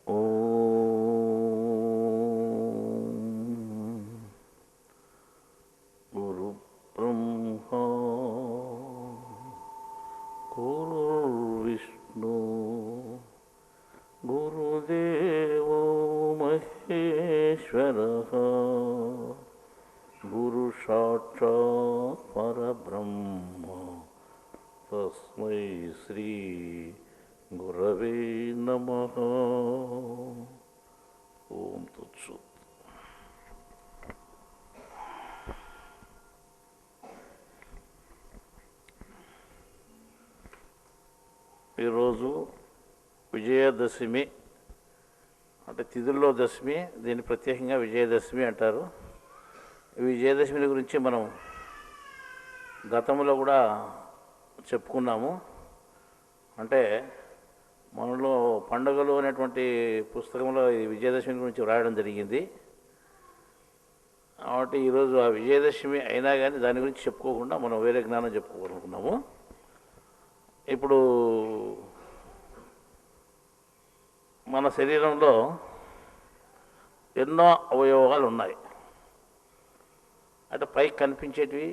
ఓం గురు బ్రహ్మా గురుర్విష్ణు గురుదేవో మహేశ్వరః గురు సాక్షాత్ పరబ్రహ్మ తస్మై శ్రీ గురవే నమః. ఓం తత్సత్. ఈరోజు విజయదశమి అంటే తిథుల్లో దశమి, దీన్ని ప్రత్యేకంగా విజయదశమి అంటారు. ఈ విజయదశమి గురించి మనం గతంలో కూడా చెప్పుకున్నాము. అంటే మనలో పండుగలు అనేటువంటి పుస్తకంలో ఈ విజయదశమి గురించి వ్రాయడం జరిగింది. కాబట్టి ఈరోజు ఆ విజయదశమి అయినా కానీ దాని గురించి చెప్పుకోకుండా మనం వేరే జ్ఞానం చెప్పుకోవాలనుకున్నాము. ఇప్పుడు మన శరీరంలో ఎన్నో అవయవాలు ఉన్నాయి. అంటే పైకి కనిపించేటివి,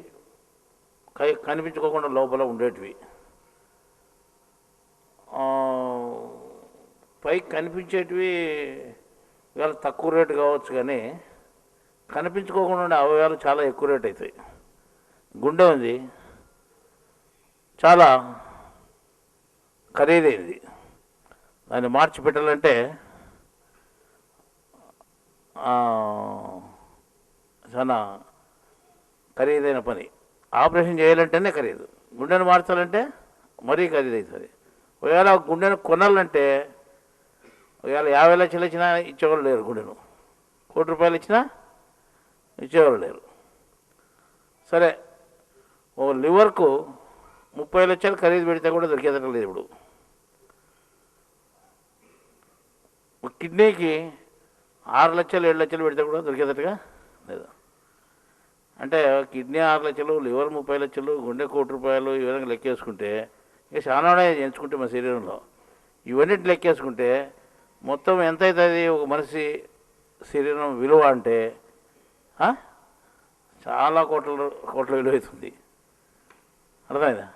కనిపించుకోకుండా లోపల ఉండేటివి. పైకి కనిపించేటివి ఇవాళ తక్కువ రేటు కావచ్చు, కానీ కనిపించుకోకుండా ఉండే అవయవాలు చాలా ఎక్కువ రేటు అవుతాయి. గుండె ఉంది, చాలా ఖరీదైంది. దాన్ని మార్చి పెట్టాలంటే చాలా ఖరీదైన పని. ఆపరేషన్ చేయాలంటేనే ఖరీదు. గుండెను మార్చాలంటే మరీ ఖరీదవుతుంది. ఒకవేళ గుండెను కొనాలంటే ఒకవేళ 50 లక్షలు ఇచ్చినా ఇచ్చేవాళ్ళు లేరు. గుండెను 1 కోటి రూపాయలు ఇచ్చినా ఇచ్చేవాళ్ళు లేరు. సరే, ఓ లివర్కు 30 లక్షలు ఖరీదు పెడితే కూడా దొరికేదట లేదు. ఇప్పుడు కిడ్నీకి 6 లక్షలు 7 లక్షలు పెడితే కూడా దొరికేదట్టుగా లేదు. అంటే కిడ్నీ 6 లక్షలు, లివర్ 30 లక్షలు, గుండె 1 కోటి రూపాయలు, ఈ విధంగా లెక్కేసుకుంటే ఇక చాలానే ఎంచుకుంటే మన శరీరంలో ఇవన్నిటి లెక్కేసుకుంటే మొత్తం ఎంత అవుతుంది ఒక మనిషి శరీరం విలువ అంటే చాలా కోట్ల విలువ అవుతుంది. అర్థమైందా?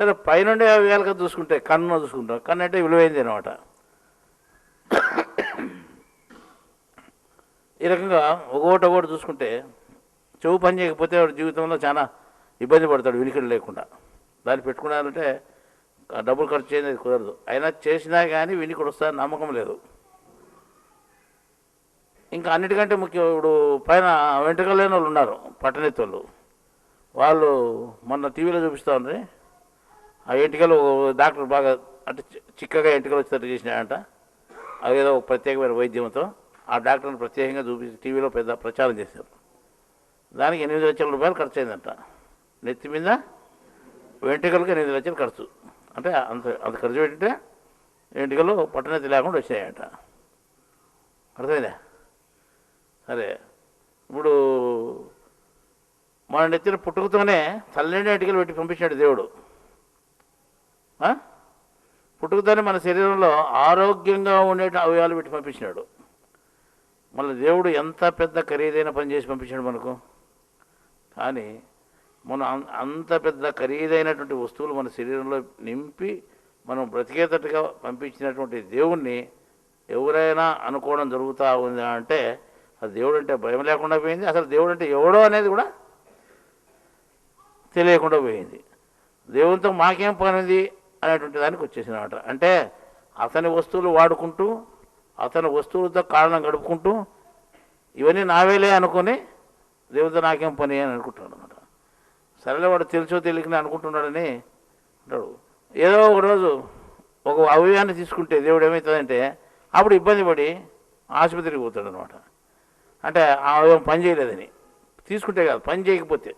సరే, పైనుండే వేలుగా చూసుకుంటే కన్ను చూసుకుంటాం. కన్ను అంటే విలువైంది అనమాట. ఈ రకంగా ఒకటి చూసుకుంటే చెవు పని చేయకపోతే వాడు జీవితంలో చాలా ఇబ్బంది పడతాడు వినికిడి లేకుండా. దాన్ని పెట్టుకున్నారంటే డబ్బులు ఖర్చు చేయలేదు, కుదరదు. అయినా చేసినా కానీ వినికిడి వస్తుందని నమ్మకం లేదు. ఇంకా అన్నిటికంటే ముఖ్యం, ఇప్పుడు పైన వెంట్రుకలు లేని వాళ్ళు ఉన్నారు, పట్టణెత్తి వాళ్ళు. వాళ్ళు మొన్న టీవీలో చూపిస్తూ ఉంది. ఆ ఎంటికలు డాక్టర్ బాగా అంటే చిక్కగా ఎంటికలు వచ్చేటట్టు చేసినాయంట. అదేదో ప్రత్యేకమైన వైద్యంతో ఆ డాక్టర్ని ప్రత్యేకంగా చూపించి టీవీలో పెద్ద ప్రచారం చేశారు. దానికి 8 లక్షల రూపాయలు ఖర్చు అయిందంట. నెత్తి మీద వెంట్రుకలకు 8 లక్షలు ఖర్చు. అంటే అంత ఖర్చు పెట్టింటే వెంట్రుకలు పట్టణెత్తి లేకుండా వచ్చాయంట. అర్థమైందా? సరే, ఇప్పుడు మన నెత్తిన పుట్టుకతోనే తల్లిని వెంట్రుకలు పెట్టి పంపించాడు దేవుడు. పుట్టుకతోనే మన శరీరంలో ఆరోగ్యంగా ఉండే అవయవాలు పెట్టి పంపించినాడు. మళ్ళీ దేవుడు ఎంత పెద్ద ఖరీదైన పని చేసి పంపించాడు మనకు. కానీ మనం అంత పెద్ద ఖరీదైనటువంటి వస్తువులు మన శరీరంలో నింపి మనం బ్రతికేటట్టుగా పంపించినటువంటి దేవుణ్ణి ఎవరైనా అనుకోవడం జరుగుతూ ఉందా అంటే అది దేవుడు అంటే భయం లేకుండా పోయింది. అసలు దేవుడు అంటే ఎవడో అనేది కూడా తెలియకుండా పోయింది. దేవునితో మాకేం పనిది అనేటువంటి దానికి వచ్చేసినమాట. అంటే అతని వస్తువులు వాడుకుంటూ, అతని వస్తువులతో కారణం గడుపుకుంటూ ఇవన్నీ నావేలే అనుకొని దేవుడితో నాకేం పని అని అనుకుంటున్నాడు అనమాట. సరేలే, వాడు తెలుసో తెలియకనే అనుకుంటున్నాడని అంటాడు. ఏదో ఒక రోజు ఒక అవయవాన్ని తీసుకుంటే దేవుడు ఏమవుతుందంటే అప్పుడు ఇబ్బంది పడి ఆసుపత్రికి పోతాడు అనమాట. అంటే ఆ అవయవం పని చేయలేదని తీసుకుంటే కాదు, పని చేయకపోతే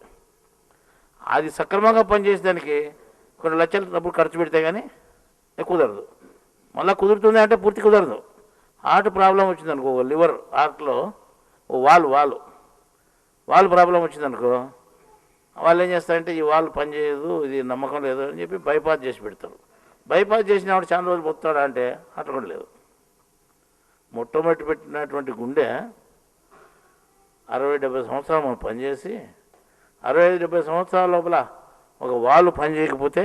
అది సక్రమంగా పనిచేసేదానికి కొన్ని లక్షలు డబ్బులు ఖర్చు పెడితే కానీ కుదరదు. మళ్ళీ కుదురుతుంది అంటే పూర్తి కుదరదు. హార్ట్ ప్రాబ్లం వచ్చిందనుకో, లివర్ హార్ట్లో వాల్ ప్రాబ్లం వచ్చిందనుకో, వాళ్ళు ఏం చేస్తారంటే ఈ వాల్ పని చేయదు, ఇది నమ్మకం లేదు అని చెప్పి బైపాస్ చేసి పెడతారు. బైపాస్ చేసినప్పుడు చాలా రోజులు పోతాడా అంటే అట్లా కూడా లేదు. మొట్టమొదటి పెట్టినటువంటి గుండె 60-70 సంవత్సరాలు మనం పనిచేసి 65-70 సంవత్సరాల లోపల ఒక వాళ్ళు పని చేయకపోతే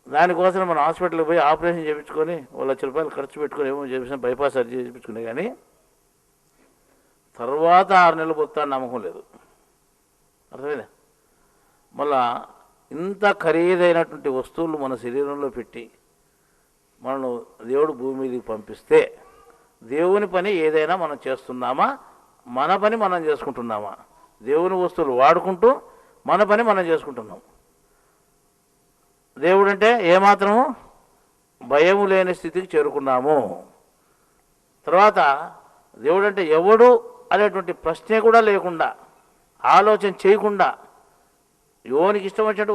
దానికోసం మనం హాస్పిటల్కి పోయి ఆపరేషన్ చేయించుకొని 1,00,000 ఖర్చు పెట్టుకొని ఏమో చేసిన బైపాస్ సర్జరీ చేయించుకునే కానీ తర్వాత 6 నెలలు పోతా నమ్మకం లేదు. అర్థమైందా? మళ్ళా ఇంత ఖరీదైనటువంటి వస్తువులు మన శరీరంలో పెట్టి మనం దేవుడు భూమి మీదకి పంపిస్తే దేవుని పని ఏదైనా మనం చేస్తున్నామా, మన పని మనం చేసుకుంటున్నామా? దేవుని వస్తువులు వాడుకుంటూ మన పని మనం చేసుకుంటున్నాం. దేవుడు అంటే ఏమాత్రము భయము లేని స్థితికి చేరుకున్నాము. తర్వాత దేవుడు అంటే ఎవడు అనేటువంటి ప్రశ్నే కూడా లేకుండా, ఆలోచన చేయకుండా యోనికి ఇష్టం వచ్చినట్టు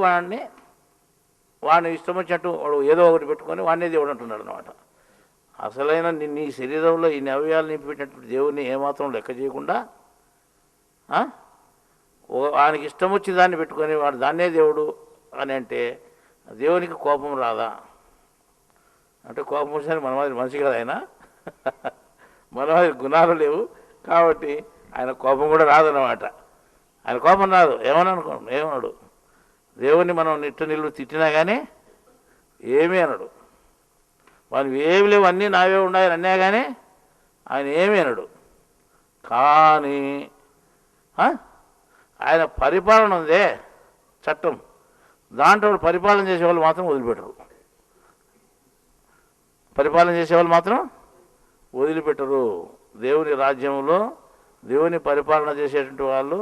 వాడిని ఇష్టం వచ్చినట్టు వాడు ఏదో ఒకటి పెట్టుకొని వాడినే దేవుడు అంటున్నాడు అనమాట. అసలైన నీ శరీరంలో ఈ అవయవాలు నింపిపెట్టినటువంటి దేవుడిని ఏమాత్రం లెక్క చేయకుండా వానికి ఇష్టం వచ్చి దాన్ని పెట్టుకొని వాడు దాన్నే దేవుడు అని అంటే దేవునికి కోపం రాదా? అంటే కోపం వచ్చిన మన మాదిరి మనిషి కదా ఆయన, మన మాదిరి గుణాలు లేవు కాబట్టి ఆయన కోపం కూడా రాదన్నమాట. ఆయన కోపం రాదు. ఏమన్నాడు? దేవుని మనం నిల్లు తిట్టినా కానీ ఏమీ అనడు. వానికి ఏమి లేవు, అన్నీ నావే ఉన్నాయని అన్నా కానీ ఆయన ఏమీ అనడు. కానీ ఆయన పరిపాలన ఉందే చట్టం, దాంట్లో పరిపాలన చేసేవాళ్ళు మాత్రం వదిలిపెట్టరు. పరిపాలన చేసేవాళ్ళు మాత్రం వదిలిపెట్టరు. దేవుని రాజ్యంలో దేవుని పరిపాలన చేసేటువంటి వాళ్ళు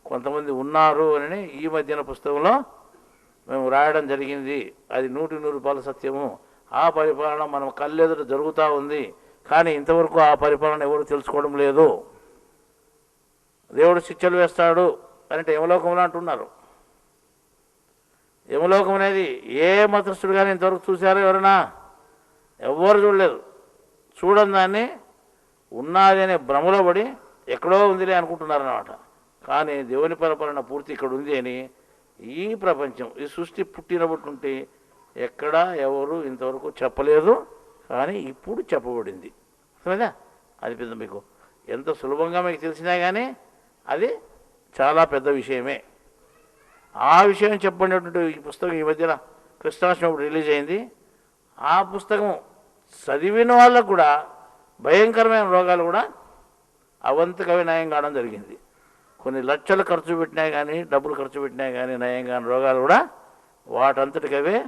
కొంతమంది ఉన్నారు అని ఈ మధ్యన పుస్తకంలో మేము రాయడం జరిగింది. అది 100% సత్యము. ఆ పరిపాలన మనం కళ్ళెదుట జరుగుతూ ఉంది, కానీ ఇంతవరకు ఆ పరిపాలన ఎవరు తెలుసుకోవడం లేదు. దేవుడు శిక్షలు వేస్తాడు అంటే యమలోకంలో అంటున్నారు. యమలోకం అనేది ఏ మతస్థుడు కానీ ఇంతవరకు చూశారో ఎవరైనా? ఎవ్వరు చూడలేదు. చూడని దాన్ని ఉన్నది అనే భ్రమలో పడి ఎక్కడో ఉందిలే అనుకుంటున్నారన్నమాట. కానీ దేవుని పరిపాలన పూర్తి ఇక్కడ ఉంది అని ఈ ప్రపంచం, ఈ సృష్టి పుట్టినప్పటి నుండి ఎక్కడా ఎవరు ఇంతవరకు చెప్పలేదు, కానీ ఇప్పుడు చెప్పబడింది. అర్థమైందా? అది పెద్ద మీకు ఎంత సులభంగా మీకు తెలిసినా కానీ అది చాలా పెద్ద విషయమే. ఆ విషయం చెప్పబడినటువంటి ఈ పుస్తకం ఈ మధ్యన కృష్ణాష్టమి రిలీజ్ అయింది. ఆ పుస్తకం చదివిన వాళ్ళకు కూడా భయంకరమైన రోగాలు కూడా అవంతకవి నయం కావడం జరిగింది. కొన్ని లక్షలు ఖర్చు పెట్టినా కానీ, డబ్బులు ఖర్చు పెట్టినా కానీ నయం కాని రోగాలు కూడా వాటంతటికవే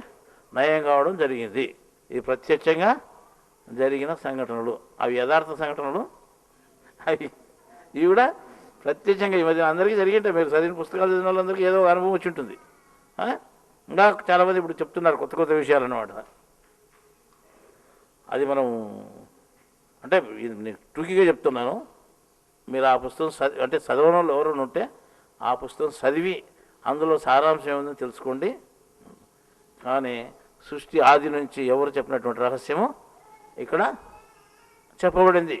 నయం కావడం జరిగింది. ఇది ప్రత్యక్షంగా జరిగిన సంఘటనలు, అవి యథార్థ సంఘటనలు. ఇవి కూడా ప్రత్యక్షంగా ఈ మధ్య అందరికీ జరిగింటాయి. మీరు చదివిన పుస్తకాలు చదివిన వాళ్ళందరికీ ఏదో అనుభవం వచ్చి ఉంటుంది. ఇంకా చాలామంది ఇప్పుడు చెప్తున్నారు కొత్త కొత్త విషయాలు అన్నమాట. అది మనం అంటే నేను టూకీగా చెప్తున్నాను. మీరు ఆ పుస్తకం అంటే చదవడం వాళ్ళు ఎవరైనా ఉంటే ఆ పుస్తకం చదివి అందులో సారాంశం ఏముందని తెలుసుకోండి. కానీ సృష్టి ఆది నుంచి ఎవరు చెప్పినటువంటి రహస్యము ఇక్కడ చెప్పబడింది.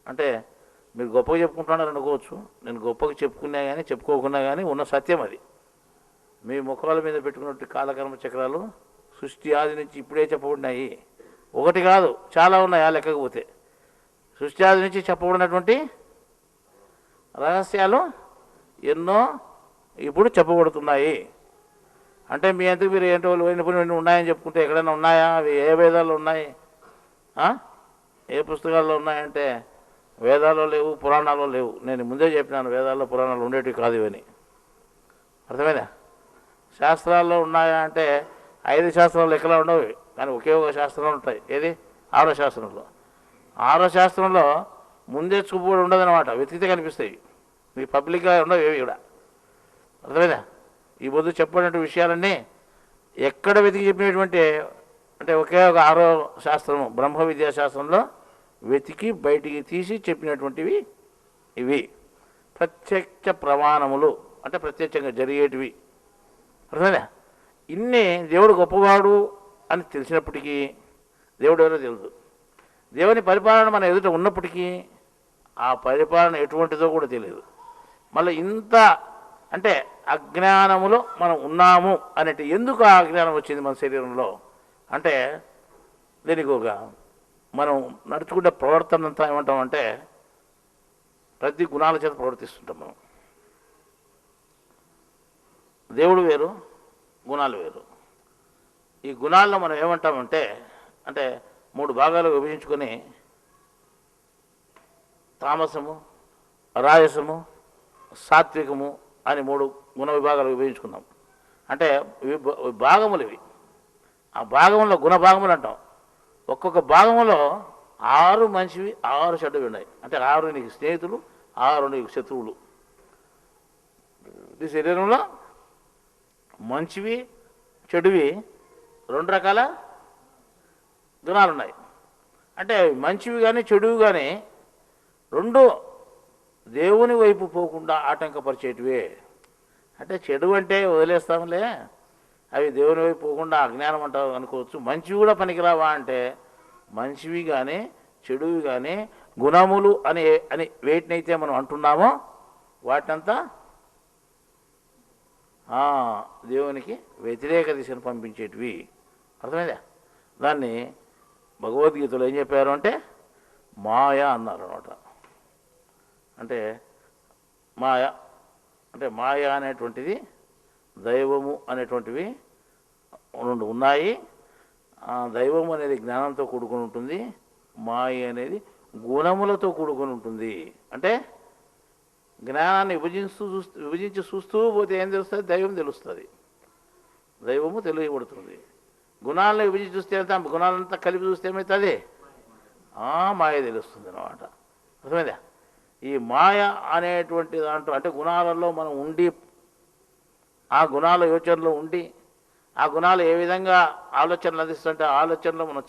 అంటే మీరు గొప్పగా చెప్పుకుంటున్నారు అనుకోవచ్చు, నేను గొప్పగా చెప్పుకున్నా కానీ చెప్పుకోకున్నా కానీ ఉన్న సత్యం అది. మీ ముఖాల మీద పెట్టుకున్నట్టు కాలకర్మ చక్రాలు సృష్టి ఆది నుంచి ఇప్పుడే చెప్పబడినాయి. ఒకటి కాదు, చాలా ఉన్నాయి. ఆ లెక్కకపోతే సృష్టి ఆది నుంచి చెప్పబడినటువంటి రహస్యాలు ఎన్నో ఇప్పుడు చెప్పబడుతున్నాయి. అంటే మీ ఎందుకు మీరు ఏంటో ఎన్ని ఉన్నాయని చెప్పుకుంటే ఎక్కడైనా ఉన్నాయా? అవి ఏ వేదాల్లో ఉన్నాయి, ఏ పుస్తకాల్లో ఉన్నాయంటే వేదాల్లో లేవు, పురాణాల్లో లేవు. నేను ముందే చెప్పినాను వేదాల్లో పురాణాలు ఉండేటివి కాదు ఇవని. అర్థమైనా? శాస్త్రాల్లో ఉన్నాయా అంటే 5 శాస్త్రాలు లెక్కలా ఉండవు, కానీ ఒకే ఒక శాస్త్రంలో ఉంటాయి. ఏది? 6వ శాస్త్రంలో. 6వ శాస్త్రంలో ముందే చూపుడు ఉండదన్నమాట, వెతికితే కనిపిస్తాయి. మీకు పబ్లిక్గా ఉండవు ఏవి కూడా. అర్థమైనా? ఈ పొద్దు చెప్పినటువంటి విషయాలన్నీ ఎక్కడ వెతికి చెప్పినటువంటి అంటే ఒకే ఒక 6వ శాస్త్రము బ్రహ్మ విద్యాశాస్త్రంలో వెతికి బయటికి తీసి చెప్పినటువంటివి ఇవి. ప్రత్యక్ష ప్రమాణములు అంటే ప్రత్యక్షంగా జరిగేటివి. అర్థమైనా? ఇన్ని దేవుడు గొప్పవాడు అని తెలిసినప్పటికీ దేవుడు ఎవరో తెలుసు. దేవుని పరిపాలన మన ఎదుట ఉన్నప్పటికీ ఆ పరిపాలన ఎటువంటిదో కూడా తెలియదు. మళ్ళీ ఇంత అంటే అజ్ఞానములో మనం ఉన్నాము అనేటి ఎందుకు ఆ అజ్ఞానం వచ్చింది మన శరీరంలో అంటే దీనికి ఒక మనం నడుచుకుంటే ప్రవర్తన అంతా ఏమంటామంటే ప్రతి గుణాల చేత ప్రవర్తిస్తుంటాం మనం. దేవుడు వేరు, గుణాలు వేరు. ఈ గుణాల్లో మనం ఏమంటామంటే అంటే 3 భాగాలు విభజించుకొని తామసము, రాజసము, సాత్వికము అని 3 గుణ విభాగాలు విభజించుకున్నాం. అంటే భాగములు ఇవి. ఆ భాగంలో గుణ భాగములు అంటాం. ఒక్కొక్క భాగంలో 6 మంచివి 6 చెడ్డవి ఉన్నాయి. అంటే 6 నీకు స్నేహితులు, 6 నీకు శత్రువులు. ఈ శరీరంలో మంచివి చెడువి 2 రకాల గుణాలు ఉన్నాయి. అంటే మంచివి కానీ చెడువి కానీ 2 దేవుని వైపు పోకుండా ఆటంకపరిచేటివే. అంటే చెడు అంటే వదిలేస్తాంలే, అవి దేవుని వైపు పోకుండా అజ్ఞానం అంటావు అనుకోవచ్చు. మంచివి కూడా పనికిరావా అంటే మంచివి కానీ చెడువి కానీ గుణములు అని వేటినైతే మనం అంటున్నామో వాటినంతా దేవునికి వ్యతిరేక దిశను పంపించేటివి. అర్థమైందా? దాన్ని భగవద్గీతలో ఏం చెప్పారు అంటే మాయ అన్నారు అనమాట. అంటే మాయ అనేటువంటిది దైవము అనేటువంటివి 2 ఉన్నాయి. దైవం అనేది జ్ఞానంతో కూడుకొని ఉంటుంది, మాయ అనేది గుణములతో కూడుకొని ఉంటుంది. అంటే జ్ఞానాన్ని విభజించి చూస్తూ పోతే ఏం తెలుస్తుంది? దైవం తెలుస్తుంది, దైవము తెలియబడుతుంది. గుణాలను విభజించి చూస్తే వెళ్తాం, గుణాలంతా కలిపి చూస్తే ఏమవుతుంది? మాయ తెలుస్తుంది అన్నమాట. అర్థమైందా? ఈ మాయ అనేటువంటి దాంట్లో అంటే గుణాలలో మనం ఉండి ఆ గుణాల యోచనలో ఉండి ఆ గుణాలు ఏ విధంగా ఆలోచనలు అందిస్తుంటే ఆలోచనలు మనం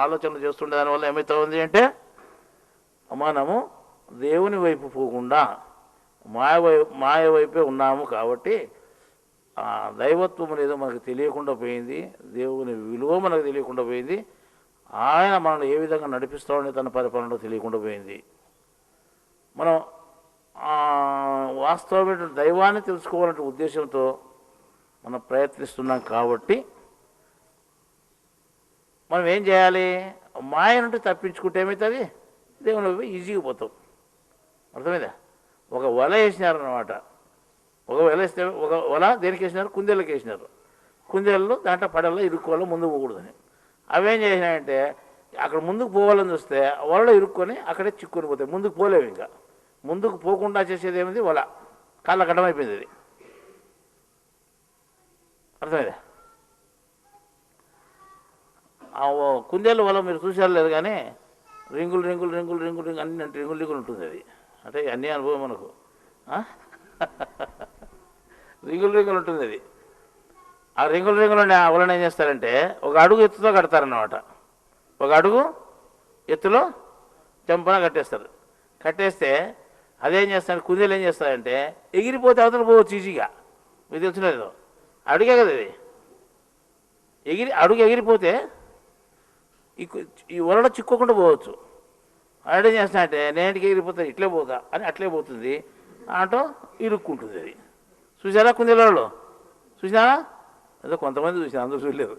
ఆలోచనలు చేస్తుండే దానివల్ల ఏమవుతుంది అంటే మనము దేవుని వైపు పోకుండా మాయ వైపే ఉన్నాము. కాబట్టి ఆ దైవత్వం అనేది మనకు తెలియకుండా పోయింది, దేవుని విలువ మనకు తెలియకుండా పోయింది, ఆయన మనల్ని ఏ విధంగా నడిపిస్తామని తన పరిపాలనలో తెలియకుండా పోయింది. మనం వాస్తవమైన దైవాన్ని తెలుసుకోవాలనే ఉద్దేశంతో మనం ప్రయత్నిస్తున్నాం. కాబట్టి మనం ఏం చేయాలి? మాయ నుండి తప్పించుకుంటే ఏమవుతుంది? దేవుని ఈజీగా పోతాం. అర్థమైందా? ఒక వల వేసినారన్నమాట. ఒక వల దేనికి వేసినారు? కుందేళ్ళకి వేసినారు. కుందేళ్ళు దాంట్లో పడల్లో ఇరుక్కోవాలో ముందుకు పోకూడదని. అవేం చేసినాయంటే అక్కడ ముందుకు పోవాలని చూస్తే వలలో ఇరుక్కొని అక్కడే చిక్కుని పోతాయి, ముందుకు పోలేవు. ఇంకా ముందుకు పోకుండా చేసేది ఏమిది? వల కాళ్ళ గడ్డమైపోయింది అది. అర్థమైందా? కుందేళ్ళ వల మీరు చూసారు లేదు కానీ రింగులు అన్ని రింగులు ఉంటుంది అది. అంటే అన్ని అనుభవం మనకు. రింగులు ఉంటుంది అది. ఆ రింగులు వలన ఏం చేస్తారంటే ఒక అడుగు ఎత్తుతో కడతారన్నమాట. ఒక అడుగు ఎత్తులో చెంపన కట్టేస్తారు. కట్టేస్తే అదేం చేస్తాడు? కుందేలు ఏం చేస్తారంటే ఎగిరిపోతే అవతల పోవచ్చు ఈజీగా. మీకు తెలిసినదో అడుగే కదా అది. అడుగు ఎగిరిపోతే ఈ వలలో చిక్కోకుండా పోవచ్చు. అడేం చేస్తానంటే నేటికి ఎగిరిపోతాను ఇట్లే పోతా అని అట్లే పోతుంది, ఆటో ఇరుక్కుంటుంది అది. చూసారా కుందేలలో? చూసినారా? ఏదో కొంతమంది చూసినా, అందరూ చూడలేదు.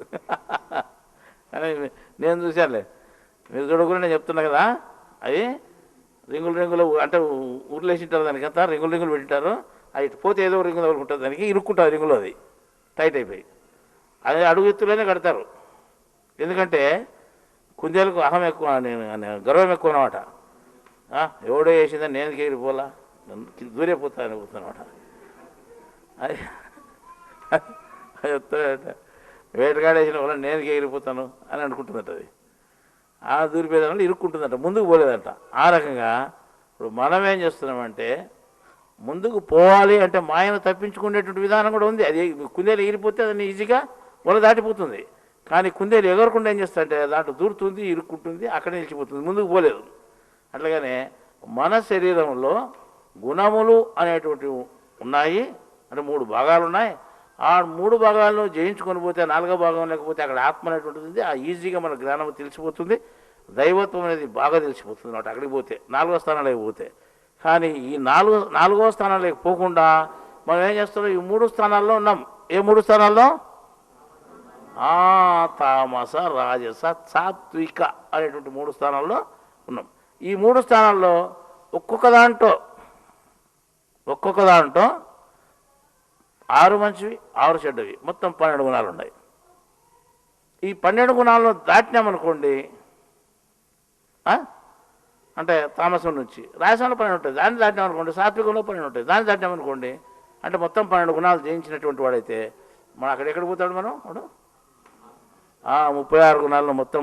కానీ నేను చూశానులే, మీరు చూడకుండా నేను చెప్తున్నా కదా. అవి రింగులు అంటే ఊర్లు వేసింటారు దానికంతా, రింగులు పెట్టింటారు. అది పోతే ఏదో రింగులు తగులుకుంటుంది, దానికి ఇరుక్కుంటుంది రింగులో, అది టైట్ అయిపోయి. అది అడుగు ఎత్తులోనే కడతారు. ఎందుకంటే కుందేలకు అహం ఎక్కువ, గర్వం ఎక్కువ అనమాట. ఎవడో వేసిందని నేను ఎగిరిపోలా, దూరేపోతా అనిపోతానమాట. అది వేటగాడేసిన వల్ల నేను ఎగిరిపోతాను అని అనుకుంటుందట. అది ఆ దూరిపోయేదాన్ని ఇరుక్కుంటుందట, ముందుకు పోలేదంట. ఆ రకంగా ఇప్పుడు మనం ఏం చేస్తున్నామంటే ముందుకు పోవాలి అంటే మాయను తప్పించుకునేటువంటి విధానం కూడా ఉంది. అది కుందేలు ఎగిరిపోతే దాన్ని ఈజీగా వల దాటిపోతుంది. కానీ కుందేలు ఎగరకుండా ఏం చేస్తుందంటే దాంట్లో దూరుతుంది, ఇరుక్కుంటుంది, అక్కడే నిలిచిపోతుంది, ముందుకు పోలేదు. అట్లాగనే మన శరీరంలో గుణములు అనేటువంటివి ఉన్నాయి. అంటే 3 భాగాలు ఉన్నాయి. ఆ 3 భాగాలను జయించుకొని పోతే 4వ భాగం లేకపోతే అక్కడ ఆత్మ అనేటువంటిది ఉంది. ఆ ఈజీగా మన జ్ఞానం తెలిసిపోతుంది, దైవత్వం అనేది బాగా తెలిసిపోతుంది అన్నమాట. అక్కడికి పోతే 4వ స్థానాలకు పోతే. కానీ ఈ 4వ స్థానాలకు పోకుండా మనం ఏం చేస్తున్నాం? ఈ 3 స్థానాల్లో ఉన్నాం. ఏ 3 స్థానాల్లో? తామస రాజస సాత్విక అనేటువంటి 3 స్థానాల్లో ఉన్నాం. ఈ 3 స్థానాల్లో ఒక్కొక్క దాంట్లో 6 మంచివి 6 చెడ్డవి, మొత్తం 12 గుణాలు ఉన్నాయి. ఈ 12 గుణాలను దాటినామనుకోండి, అంటే తామసం నుంచి రాజసంలో 12 ఉంటుంది, దాన్ని దాటినామనుకోండి, సాత్వికంలో 12 ఉంటుంది, దాన్ని దాటినామనుకోండి, అంటే మొత్తం 12 గుణాలు జయించినటువంటి వాడైతే మనం అక్కడెక్కడ పోతాడు? మనం 36 గుణాలను మొత్తం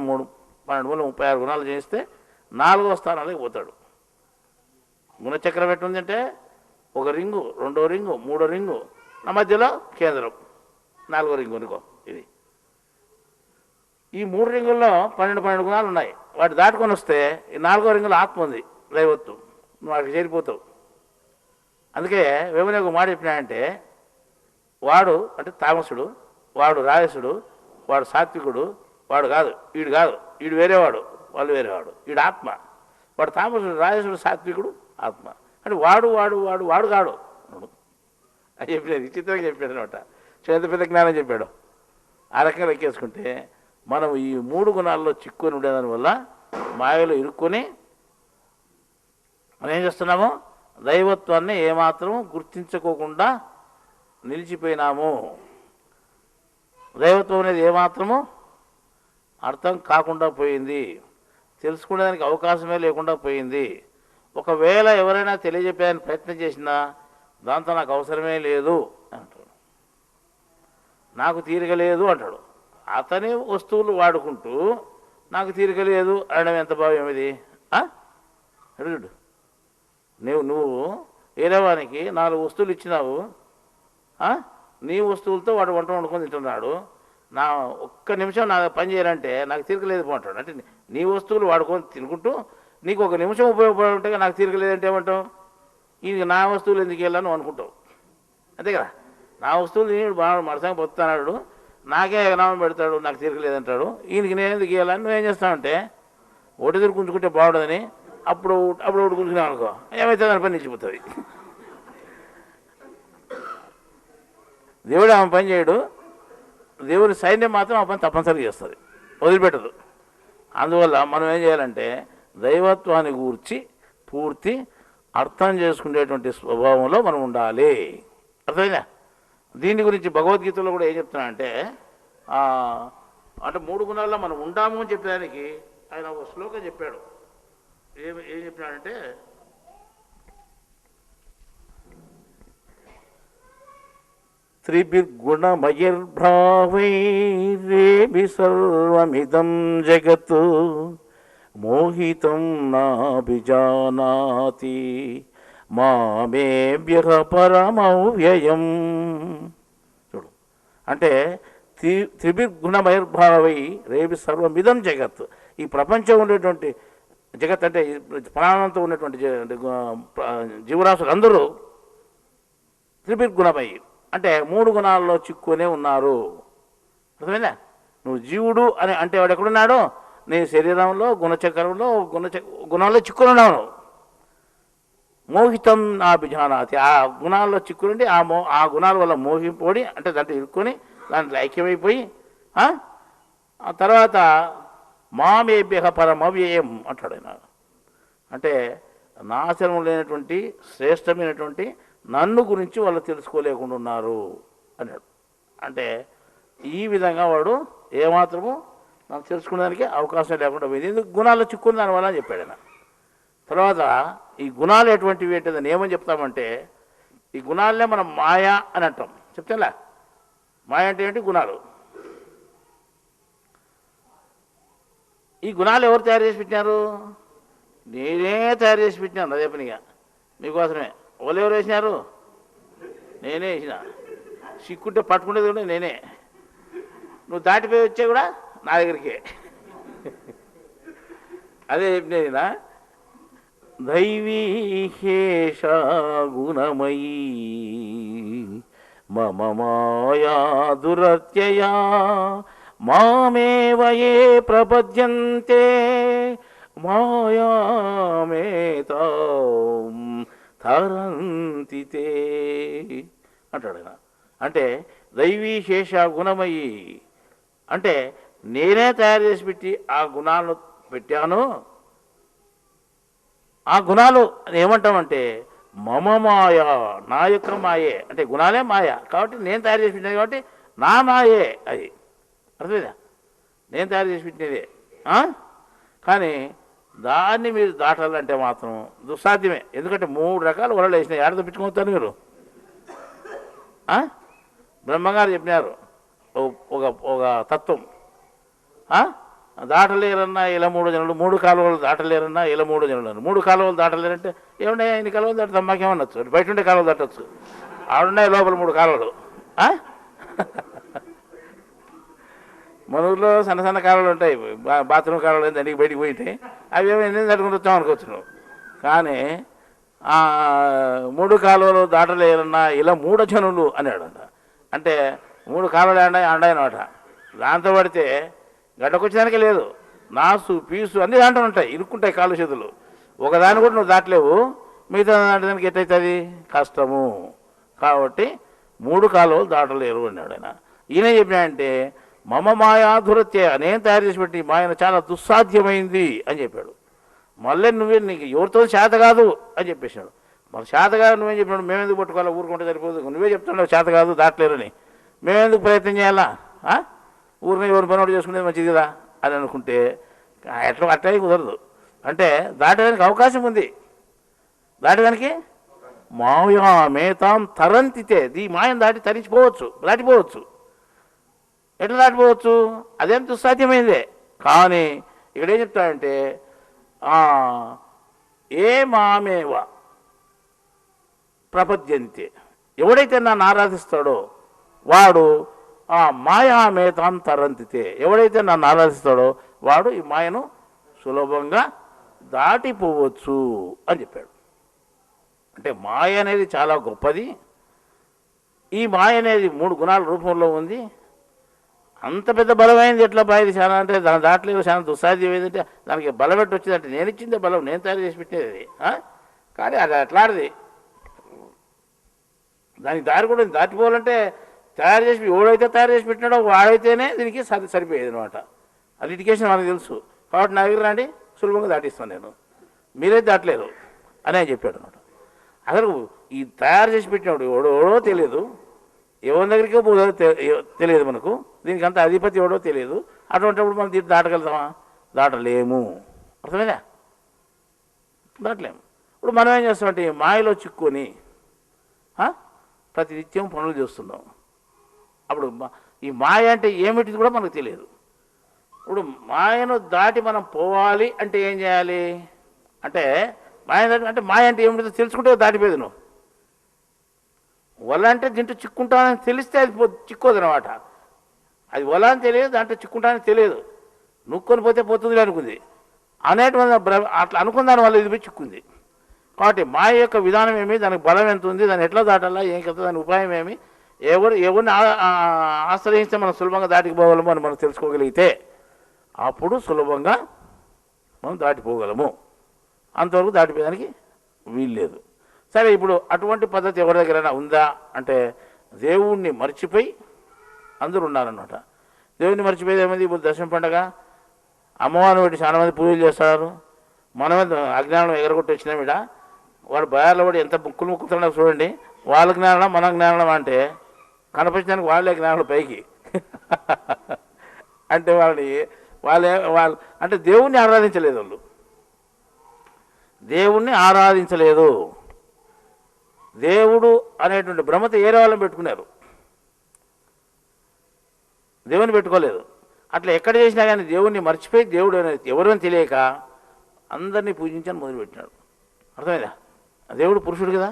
12 36 గుణాలు చేయిస్తే 4వ స్థానానికి పోతాడు. గుణచక్రం ఎట్టుందంటే ఒక రింగు, 2వ రింగు, 3వ రింగు, నా మధ్యలో కేంద్రం, 4వ రింగు అనుకో. ఇది ఈ 3 రింగుల్లో 12 గుణాలు ఉన్నాయి. వాటి దాటుకొని వస్తే ఈ 4వ రింగులో ఆత్మ ఉంది, దైవత్వం, నువ్వు వాడికి చేరిపోతావు. అందుకే వేమన ఒక మాట చెప్పినాయంటే, వాడు అంటే తామసుడు, వాడు రాజసుడు, వాడు సాత్వికుడు, వాడు కాదు, వీడు వేరేవాడు, వాళ్ళు వేరేవాడు, వీడు ఆత్మ. వాడు తామసుడు, రాజసుడు, సాత్వికుడు, ఆత్మ. అంటే వాడు కాడు అని చెప్పినది విచిత్రంగా చెప్పాడు అనమాట. చేత పెద్ద జ్ఞానం చెప్పాడు. ఆ రకంగా లెక్కేసుకుంటే మనం ఈ 3 గుణాల్లో చిక్కుని ఉండేదానివల్ల మాయలో ఇరుక్కొని మనం ఏం చేస్తున్నాము? దైవత్వాన్ని ఏమాత్రం గుర్తించుకోకుండా నిలిచిపోయినాము. దైవత్వం అనేది ఏమాత్రము అర్థం కాకుండా పోయింది, తెలుసుకునేదానికి అవకాశమే లేకుండా పోయింది. ఒకవేళ ఎవరైనా తెలియజెప్పేదానికి ప్రయత్నం చేసినా దాంతో నాకు అవసరమే లేదు అంటాడు, నాకు తీరిక లేదు అంటాడు. అతని వస్తువులు వాడుకుంటూ నాకు తీరిక లేదు అనడం ఎంత భావ్యం ఇది? అడుగుడు, నువ్వు వేరేవానికి 4 వస్తువులు ఇచ్చినావు, నీ వస్తువులతో వాడు వంట వండుకొని తింటున్నాడు, నా ఒక్క నిమిషం నా పని చేయాలంటే నాకు తీరికలేదు పోంటాడు. అంటే నీ వస్తువులు వాడుకొని తినుకుంటూ నీకు ఒక నిమిషం ఉపయోగపడే నాకు తీరికలేదంటే ఏమంటావు? ఈయనకి నా వస్తువులు ఎందుకు వెళ్ళాను అనుకుంటావు, అంతే కదా. నా వస్తువులు నేను బాగా మనసంగా పొత్తున్నాడు, నాకే నామం పెడతాడు, నాకు తీరికలేదంటాడు, ఈయనకి నేను ఎందుకు వెళ్ళాను. నువ్వేం చేస్తావంటే ఒకటి దగ్గర గుంజుకుంటే బాగుండదని అప్పుడు ఒకటి గుంజుకున్నావు అనుకో, ఏమైతే దాని పని నిలిచిపోతుంది. దేవుడు ఆమె పని చేయడు, దేవుని సైన్యం మాత్రం ఆ పని తప్పనిసరిగా చేస్తుంది, వదిలిపెట్టదు. అందువల్ల మనం ఏం చేయాలంటే దైవత్వాన్ని గూర్చి పూర్తి అర్థం చేసుకునేటువంటి స్వభావంలో మనం ఉండాలి. అర్థమైందా? దీని గురించి భగవద్గీతలో కూడా ఏం చెప్తున్నానంటే, అంటే 3 గుణాల్లో మనం ఉండాము అని చెప్పడానికి ఆయన ఒక శ్లోకం చెప్పాడు. ఏం చెప్పినాడంటే, త్రిభిర్గుణమయిర్భావైరేభి సర్వమిదం జగత్ మోహితం నాభిజానాతి మామేభ్యః పరమవ్యయం. చూడు, అంటే త్రిభిర్గుణమయిర్భావై రేభి సర్వమిదం జగత్, ఈ ప్రపంచం ఉండేటువంటి జగత్ అంటే ప్రాణంతో ఉన్నటువంటి జీవరాశులు అందరూ త్రిభిర్గుణమై అంటే 3 గుణాల్లో చిక్కునే ఉన్నారు. అర్థమైందా? నువ్వు జీవుడు అని అంటే వాడు ఎక్కడున్నాడు? నీ శరీరంలో గుణచక్రంలో గుణాల్లో చిక్కుని ఉన్నావు. మోహితం నాభిజానాతి, ఆ గుణాల్లో చిక్కునుండి ఆ గుణాల వల్ల మోహింపడి అంటే దాంట్లో ఇరుక్కొని దాంట్లో ఐక్యమైపోయి ఆ తర్వాత మామేభ్యః పరమవ్యయం అంటాడు ఆయన. అంటే నాశనం లేనటువంటి శ్రేష్టమైనటువంటి నన్ను గురించి వాళ్ళు తెలుసుకోలేకుండా ఉన్నారు అన్నాడు. అంటే ఈ విధంగా వాడు ఏమాత్రము నాకు తెలుసుకునేదానికి అవకాశం లేకుండా పోయింది, ఎందుకు గుణాల్లో చిక్కుని దానివల్ల అని చెప్పాడు ఆయన. తర్వాత ఈ గుణాలు ఎటువంటివి ఏంటిదని ఏమని చెప్తామంటే, ఈ గుణాలనే మనం మాయా అని అంటాం. చెప్తాలా? మాయ అంటే ఏంటి? గుణాలు. ఈ గుణాలు ఎవరు తయారు చేసి పెట్టినారు? నేనే తయారు చేసి పెట్టినాను, అదే పనిగా మీకోసమే. వాళ్ళు ఎవరు వేసినారు? నేనే వేసిన. సిక్కుంటే పట్టుకునేది కూడా నేనే, నువ్వు దాటిపోయి వచ్చే కూడా నా దగ్గరికే. అదే చెప్పినదినా, దైవీహేష గుణమయీ మమ మాయా దురత్యయా మామేవ యే ప్రపద్యంతే మాయామేతాం తరంతి తే అంటాడు ఆయన. అంటే దైవీశేష గుణమయీ, అంటే నేనే తయారు చేసి పెట్టి ఆ గుణాలను పెట్టాను. ఆ గుణాలు ఏమంటామంటే మమ మాయ, నా యొక్క మాయే. అంటే గుణాలే మాయ కాబట్టి నేను తయారు చేసి పెట్టినది కాబట్టి నా మాయే అది. అర్థమైందా? నేను తయారు చేసి పెట్టినదే. కానీ దాన్ని మీరు దాటాలంటే మాత్రం దుస్సాధ్యమే. ఎందుకంటే 3 రకాల వలలు వేసినాయి. ఏడ తప్పించుకుంటారు మీరు? బ్రహ్మగారు చెప్పినారు ఒక ఒక తత్వం. దాటలేరన్నా ఇలా 3 జనులు, 3 కాలువలు దాటలేరన్నా ఇలా 3 జనులు. 3 కాలువలు దాటలేరంటే ఏమన్నా ఇన్ని కాలువలు దాటుతాం మాకేమనొచ్చు? బయట ఉండే కాలువలు దాటవచ్చు, ఆడున్నాయి లోపల 3 కాలువలు. మన ఊళ్ళో సన్న సన్న కాలువలు ఉంటాయి, బాత్రూమ్ కాలువలు దానికి బయటికి పోయింటాయి. అవి ఏమో ఎందుకు దాటుకుని వచ్చాం అనుకోవచ్చు నువ్వు. కానీ 3 కాలువలు దాటలేరన్నా ఇలా 3 జనులు అన్నాడంట. అంటే 3 కాలువలు అండాయనమాట. దాంతో పడితే గడ్డకొచ్చేదానికే లేదు. నాసు పీసు అన్నీ దాంట్లో ఉంటాయి, ఇరుక్కుంటాయి కాళ్ళు చేతులు. ఒకదాన్ని కూడా నువ్వు దాటలేవు, మిగతా దానికి ఎట్టయితుంది? కష్టము. కాబట్టి 3 కాలువలు దాటలేరు అన్నాడు ఆయన. ఈయన చెప్పినాడంటే మమ మాయాధురత్య, నేను తయారు చేసి పెట్టి మాయన చాలా దుస్సాధ్యమైంది అని చెప్పాడు. మళ్ళీ నీకు ఎవరితో చేత కాదు అని చెప్పేశాడు. మరి చేత కాదు నువ్వేం చెప్పినాడు? మేమెందుకు పట్టుకోవాలా? ఊరుకుంటే సరిపోదు. నువ్వే చెప్తున్నావు చేత కాదు దాటలేరని. మేమెందుకు ప్రయత్నం చేయాలా? ఊరిని ఎవరి పని చేసుకునేది మంచిది కదా అని అనుకుంటే అట్లా కుదరదు. అంటే దాటడానికి అవకాశం ఉంది. దాటడానికి మాయా మేతాం తరంతితే, ఈ మాయం దాటిపోవచ్చు. ఎట్లా దాటిపోవచ్చు? అదేం దుస్సాధ్యమైందే. కానీ ఇక్కడ ఏం చెప్తాడంటే ఏ మామేవ ప్రపద్యంతే, ఎవడైతే నన్ను ఆరాధిస్తాడో వాడు మాయామేతాం తరంతితే, ఎవడైతే నన్ను ఆరాధిస్తాడో వాడు ఈ మాయను సులభంగా దాటిపోవచ్చు అని చెప్పాడు. అంటే మాయ అనేది చాలా గొప్పది. ఈ మాయ అనేది 3 గుణాల రూపంలో ఉంది. అంత పెద్ద బలమైంది ఎట్లా బాయిది చాలా అంటే దాని దాటలేదు, చాలా దుస్సాధ్యం ఏదంటే దానికి బలం పెట్టి వచ్చిందంటే నేను ఇచ్చిందే బలం, నేను తయారు చేసి పెట్టేది. కానీ అది అట్లాంటిది. దానికి దారి కూడా దాటిపోవాలంటే తయారు చేసి ఎవడైతే తయారు చేసి పెట్టినాడో వాడైతేనే దీనికి సరిపోయేది అనమాట. అది ఇడికేషన్ మనకు తెలుసు. కాబట్టి నా దగ్గర రండి, సులభంగా దాటిస్తాను నేను, మీరైతే దాటలేరు అని ఆయన చెప్పాడు అనమాట. అసలు ఈ తయారు చేసి పెట్టినాడు ఎవడో తెలియదు, ఎవరి దగ్గరికి పోదో తెలియదు మనకు, దీనికి అంత అధిపతి ఎవడో తెలియదు. అటువంటిప్పుడు మనం దీన్ని దాటగలుగుతామా? దాటలేము. అర్థమైందా? దాటలేము. ఇప్పుడు మనం ఏం చేస్తామంటే మాయలో చిక్కుని ప్రతినిత్యం పనులు చేస్తున్నాం. అప్పుడు ఈ మాయ అంటే ఏమిటిది కూడా మనకు తెలియదు. ఇప్పుడు మాయను దాటి మనం పోవాలి అంటే ఏం చేయాలి? అంటే మాయ అంటే ఏమిటో తెలుసుకుంటే దాటిపోయేది. నువ్వు వల అంటే దీంట్లో చిక్కుంటానని తెలిస్తే అది చిక్కోదు అనమాట. అది వల అని తెలియదు, దాంట్లో చిక్కుంటానని తెలియదు. నుక్కొని పోతుంది అనుకుంది అనేటువంటి అట్లా అనుకున్న దాని వల్ల ఇది పోయి చిక్కుంది. కాబట్టి మాయ యొక్క విధానం ఏమి, దానికి బలం ఎంత ఉంది, దాన్ని ఎట్లా దాటాలా, ఏం కదా, దాని ఉపాయం ఏమి, ఎవరిని ఆశ్రయిస్తే మనం సులభంగా దాటిపోగలము అని మనం తెలుసుకోగలిగితే అప్పుడు సులభంగా మనం దాటిపోగలము. అంతవరకు దాటిపోయేదానికి వీల్లేదు. సరే, ఇప్పుడు అటువంటి పద్ధతి ఎవరి దగ్గరైనా ఉందా అంటే దేవుణ్ణి మర్చిపోయి అందరూ ఉన్నారన్నమాట. దేవుణ్ణి మర్చిపోయేది ఏమైంది? ఇప్పుడు దశమి పండగ అమ్మవారిని పెట్టి చాలా మంది పూజలు చేస్తారు. మనమే అజ్ఞానం ఎగరగొట్టి వచ్చినామిడ. వాడు భయాల్లో పడి ఎంత ముక్కులు ముక్కుతున్నాడో చూడండి. వాళ్ళ జ్ఞానం మన జ్ఞానం అంటే కనిపించడానికి వాళ్ళే జ్ఞానులు పైకి. అంటే వాళ్ళు అంటే దేవుణ్ణి ఆరాధించలేదు. వాళ్ళు దేవుణ్ణి ఆరాధించలేదు. దేవుడు అనేటువంటి భ్రమతో ఏరే వాళ్ళని పెట్టుకున్నారు, దేవుని పెట్టుకోలేదు. అట్లా ఎక్కడ చేసినా కానీ దేవుణ్ణి మర్చిపోయి దేవుడు అనేది ఎవరు అని తెలియక అందరినీ పూజించని మొదలుపెట్టినాడు. అర్థమైందా? దేవుడు పురుషుడు కదా,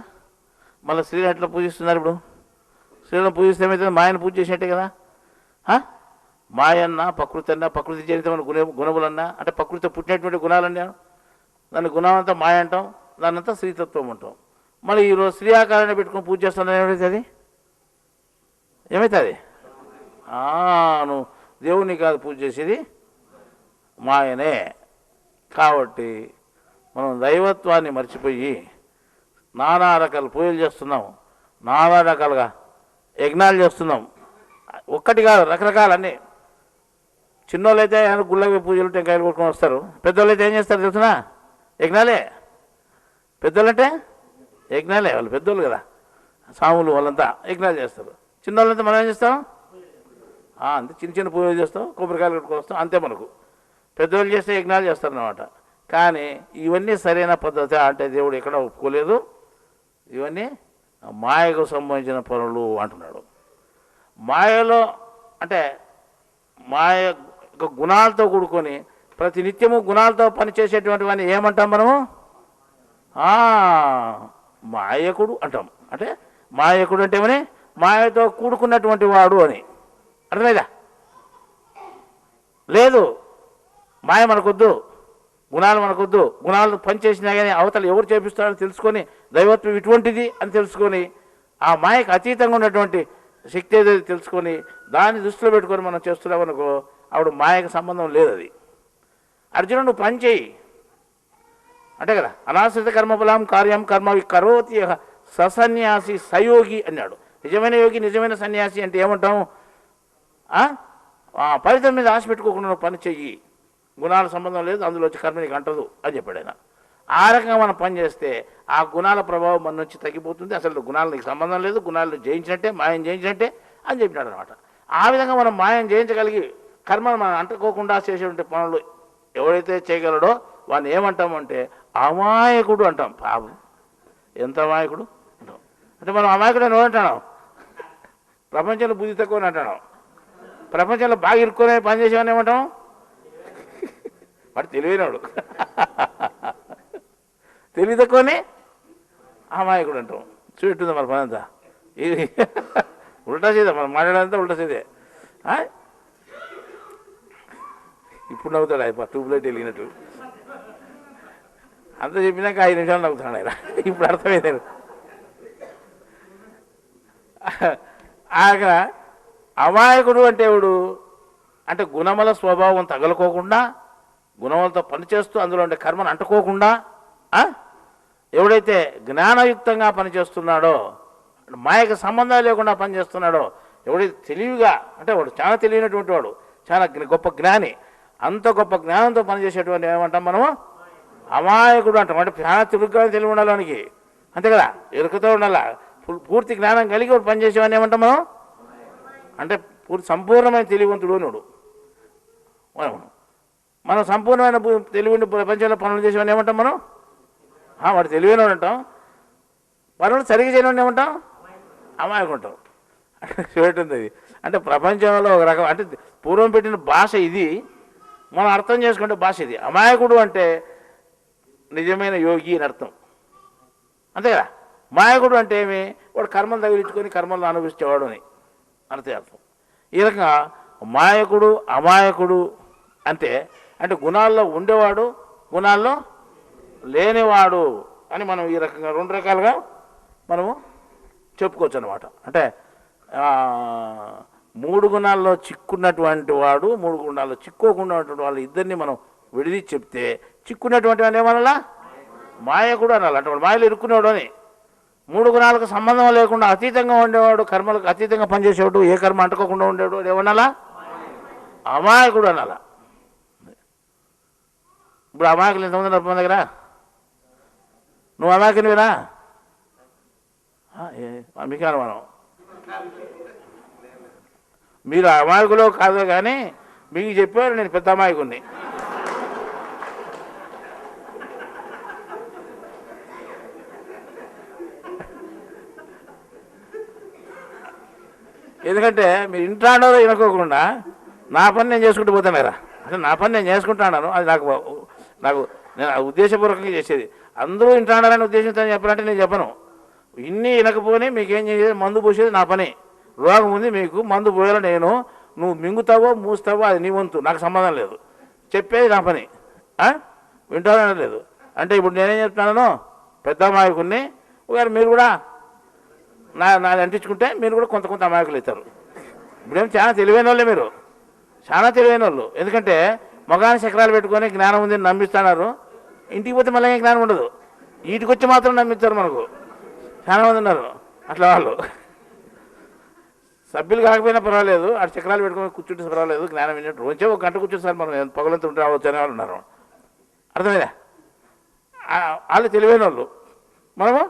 మళ్ళీ స్త్రీలు ఎట్లా పూజిస్తున్నారు? ఇప్పుడు స్త్రీలను పూజిస్తే ఏమవుతుంది? మాయను పూజ చేసినట్టే కదా. మాయన్నా ప్రకృతి అన్నా, ప్రకృతి జనితమైన గుణములన్నా, అంటే ప్రకృతితో పుట్టినటువంటి గుణాలన్నా దాని గుణం అంతా మాయ అంటాం, దాన్ని అంతా స్త్రీతత్వం అంటాం. మళ్ళీ ఈరోజు స్త్రీ ఆకారాన్ని పెట్టుకుని పూజ చేస్తున్నా ఏమవుతుంది? ఏమవుతుంది? నువ్వు దేవుని కాదు పూజ చేసేది, మాయనే. కాబట్టి మనం దైవత్వాన్ని మర్చిపోయి నానా రకాల పూజలు చేస్తున్నాం, నానా రకాలుగా యజ్ఞాలు చేస్తున్నాం. ఒక్కటి కాదు, రకరకాలన్నీ చిన్నోళ్ళు అయితే గుళ్ళకి పూజలు టెంకాయలు కొట్టుకొని వస్తారు. పెద్దోళ్ళు అయితే ఏం చేస్తారు తెలుసునా? యజ్ఞాలే. పెద్దోళ్ళు అంటే యజ్ఞాలే, వాళ్ళు పెద్దోళ్ళు కదా, సాములు వాళ్ళంతా యజ్ఞాలు చేస్తారు. చిన్నోళ్ళంతా మనం ఏం చేస్తాం? అంతే, చిన్న చిన్న పూజలు చేస్తాం, కొబ్బరికాయలు కట్టుకొని వస్తాం, అంతే. మనకు పెద్దోళ్ళు చేస్తే యజ్ఞాలు చేస్తారన్నమాట. కానీ ఇవన్నీ సరైన పద్ధతి అంటే దేవుడు ఎక్కడ ఒప్పుకోలేదు. ఇవన్నీ మాయకు సంబంధించిన పనులు అంటున్నాడు. మాయలో అంటే మాయ గుణాలతో కూడుకొని ప్రతి నిత్యము గుణాలతో పనిచేసేటువంటి వాడిని ఏమంటాం మనము? మాయకుడు అంటాం. అంటే మాయకుడు అంటే ఏమని? మాయతో కూడుకున్నటువంటి వాడు అని. అర్థమైందా? లేదు, మాయ మనకొద్దు, గుణాలు మనకొద్దు. గుణాలు పనిచేసినా కానీ అవతల ఎవరు చేపిస్తారని తెలుసుకొని దైవత్వం ఇటువంటిది అని తెలుసుకొని ఆ మాయకు అతీతంగా ఉన్నటువంటి శక్తి ఏదైతే తెలుసుకొని దాన్ని దృష్టిలో పెట్టుకొని మనం చేస్తున్నామనుకో, ఆవిడ మాయకు సంబంధం లేదు. అది అర్జునుడు నువ్వు పని చేయి అంటే కదా, అనాశ్రిత కర్మఫలం కార్యం కర్మ కరోతి ససన్యాసి సయోగి అన్నాడు. నిజమైన యోగి, నిజమైన సన్యాసి అంటే ఏమంటాం? ఫలితం మీద ఆశ పెట్టుకోకుండా నువ్వు పని చెయ్యి, గుణాల సంబంధం లేదు, అందులో వచ్చి కర్మ నీకు అంటదు అని చెప్పాడు ఆయన. ఆ రకంగా మనం పని చేస్తే ఆ గుణాల ప్రభావం మన నుంచి తగ్గిపోతుంది. అసలు గుణాలు నీకు సంబంధం లేదు, గుణాలను జయించినట్టే, మాయం జయించినట్టే అని చెప్పినాడు అనమాట. ఆ విధంగా మనం మాయం జయించగలిగి కర్మను మనం అంటుకోకుండా చేసేటువంటి పనులు ఎవడైతే చేయగలడో వాడిని ఏమంటామంటే అమాయకుడు అంటాం. పాపం, ఎంత అమాయకుడు అంటాం. అంటే మనం అమాయకుడు అని అంటాం, ప్రపంచంలో బుద్ధి తక్కువ అని అంటాం. ప్రపంచంలో బాగా ఇరుక్కునే పని చేసేవాడిని ఏమంటాం? వాడు తెలివైనవాడు. తెలివి తక్కువని అమాయకుడు అంటాం. చూపెట్టుందా మన పని అంతా? ఇది ఉల్టా చేద్దాం, మనం మాట్లాడేదంతా ఉల్టా చేదే. ఇప్పుడు నవ్వుతాడు ఆయన, ట్యూబ్లైట్ వెలిగినట్టు. అంత చెప్పినాక 5 నిమిషాలు నవ్వుతాడు ఆయన. ఇప్పుడు అర్థమైంది. ఆగ అమాయకుడు అంటే ఎవడు అంటే గుణముల స్వభావం తగలుకోకుండా, గుణములతో పనిచేస్తూ అందులో ఉండే కర్మను అంటుకోకుండా ఎవడైతే జ్ఞానయుక్తంగా పనిచేస్తున్నాడో, మాయకు సంబంధం లేకుండా పనిచేస్తున్నాడో, ఎవడైతే తెలివిగా అంటే వాడు చాలా తెలియనటువంటి వాడు, చాలా గొప్ప జ్ఞాని, అంత గొప్ప జ్ఞానంతో పనిచేసేటువంటి ఏమంటాం మనము? అమాయకుడు అంటాం. అంటే చాలా తిరుగుగా తెలివి ఉండాలి వానికి, అంతే కదా, ఎరుకతో ఉండాల. పూర్తి జ్ఞానం కలిగి వాడు పనిచేసేవాడిని ఏమంటాం మనం? అంటే సంపూర్ణమైన తెలివంతుడు అనుడు. మనం సంపూర్ణమైన తెలివి ప్రపంచంలో పనులు చేసేవాడిని ఏమంటాం మనం? వాడు తెలివైనవాడు అంటాం. పనులు సరిగ్గా చేయనివాడిని ఏమంటాం? అమాయకుంటాం. చూడండి, అది అంటే ప్రపంచంలో ఒక రకం అంటే పూర్వం పెట్టిన భాష ఇది, మనం అర్థం చేసుకుంటే భాష ఇది. అమాయకుడు అంటే నిజమైన యోగి అని అర్థం, అంతే కదా. మాయకుడు అంటే ఏమి? వాడు కర్మలు తగిలించుకొని కర్మలను అనుభవించేవాడు అని అంతే అర్థం. ఈ రకంగా మాయకుడు అమాయకుడు అంటే గుణాల్లో ఉండేవాడు, గుణాల్లో లేనివాడు అని మనం ఈ రకంగా 2 రకాలుగా మనము చెప్పుకోవచ్చు అనమాట. అంటే 3 గుణాల్లో చిక్కున్నటువంటి వాడు, 3 గుణాల్లో చిక్కోకుండా ఉన్నటువంటి వాళ్ళు ఇద్దరిని మనం విడిది చెప్తే చిక్కున్నటువంటి వాడు ఏమనాలా? మాయకుడు అనాలి. అంటే వాడు మాయలు ఇరుక్కునేవాడు అని. 3 గుణాలకు సంబంధం లేకుండా అతీతంగా ఉండేవాడు, కర్మలకు అతీతంగా పనిచేసేవాడు, ఏ కర్మ అంటుకోకుండా ఉండేవాడు ఏమనాలా? అమాయకుడు అనాలా. ఇప్పుడు అమాయకులు ఎంతమంది ఉన్నారు మన దగ్గర? నువ్వు అమాయకునివేనా? మీకు అనుమానం, మీరు అమాయకులో కాదు కానీ మీకు చెప్పారు నేను పెద్ద అమాయకుడిని. ఎందుకంటే మీరు ఇంటాడో వినుకోకుండా నా పని నేను చేసుకుంటూ పోతాను కదా. అంటే నా పని నేను చేసుకుంటాను, అది నాకు నేను ఉద్దేశపూర్వకంగా చేసేది. అందరూ ఇంటాడాలని ఉద్దేశంతో చెప్పాలంటే నేను చెప్పను. ఇన్ని వినకపోని మీకేం చేసేది? మందు పోసేది నా పని. రోగం ఉంది మీకు, మందు పోయాలో నేను, నువ్వు మింగుతావో మూస్తావో అది నీ వంతు, నాకు సంబంధం లేదు. చెప్పేది నా పని, వింటానని లేదు. అంటే ఇప్పుడు నేనేం చెప్తున్నాను? పెద్ద అమాయకుడిని. ఒకవేళ మీరు కూడా నాది అంటించుకుంటే మీరు కూడా కొంత అమాయకులు అవుతారు. ఇప్పుడేం చాలా తెలివైన వాళ్ళే, మీరు చాలా తెలివైన వాళ్ళు. ఎందుకంటే మగాని చక్రాలు పెట్టుకొని జ్ఞానం ఉంది నమ్మిస్తున్నారు. ఇంటికి పోతే మళ్ళీ జ్ఞానం ఉండదు, వీటికి వచ్చి మాత్రం నమ్మిస్తారు. మనకు చాలా మంది ఉన్నారు అట్లా వాళ్ళు. సభ్యులు కాకపోయినా పర్వాలేదు, ఆ చక్రాలు పెట్టుకొని కూర్చుంటే పర్వాలేదు, జ్ఞానం విన్నట్టు రోజే ఒక గంట కూర్చుంటే సార్ మనం పగలంతా ఉంటే రావచ్చు అనే వాళ్ళు ఉన్నారు. అర్థమైందా? వాళ్ళు తెలివైన వాళ్ళు, మనము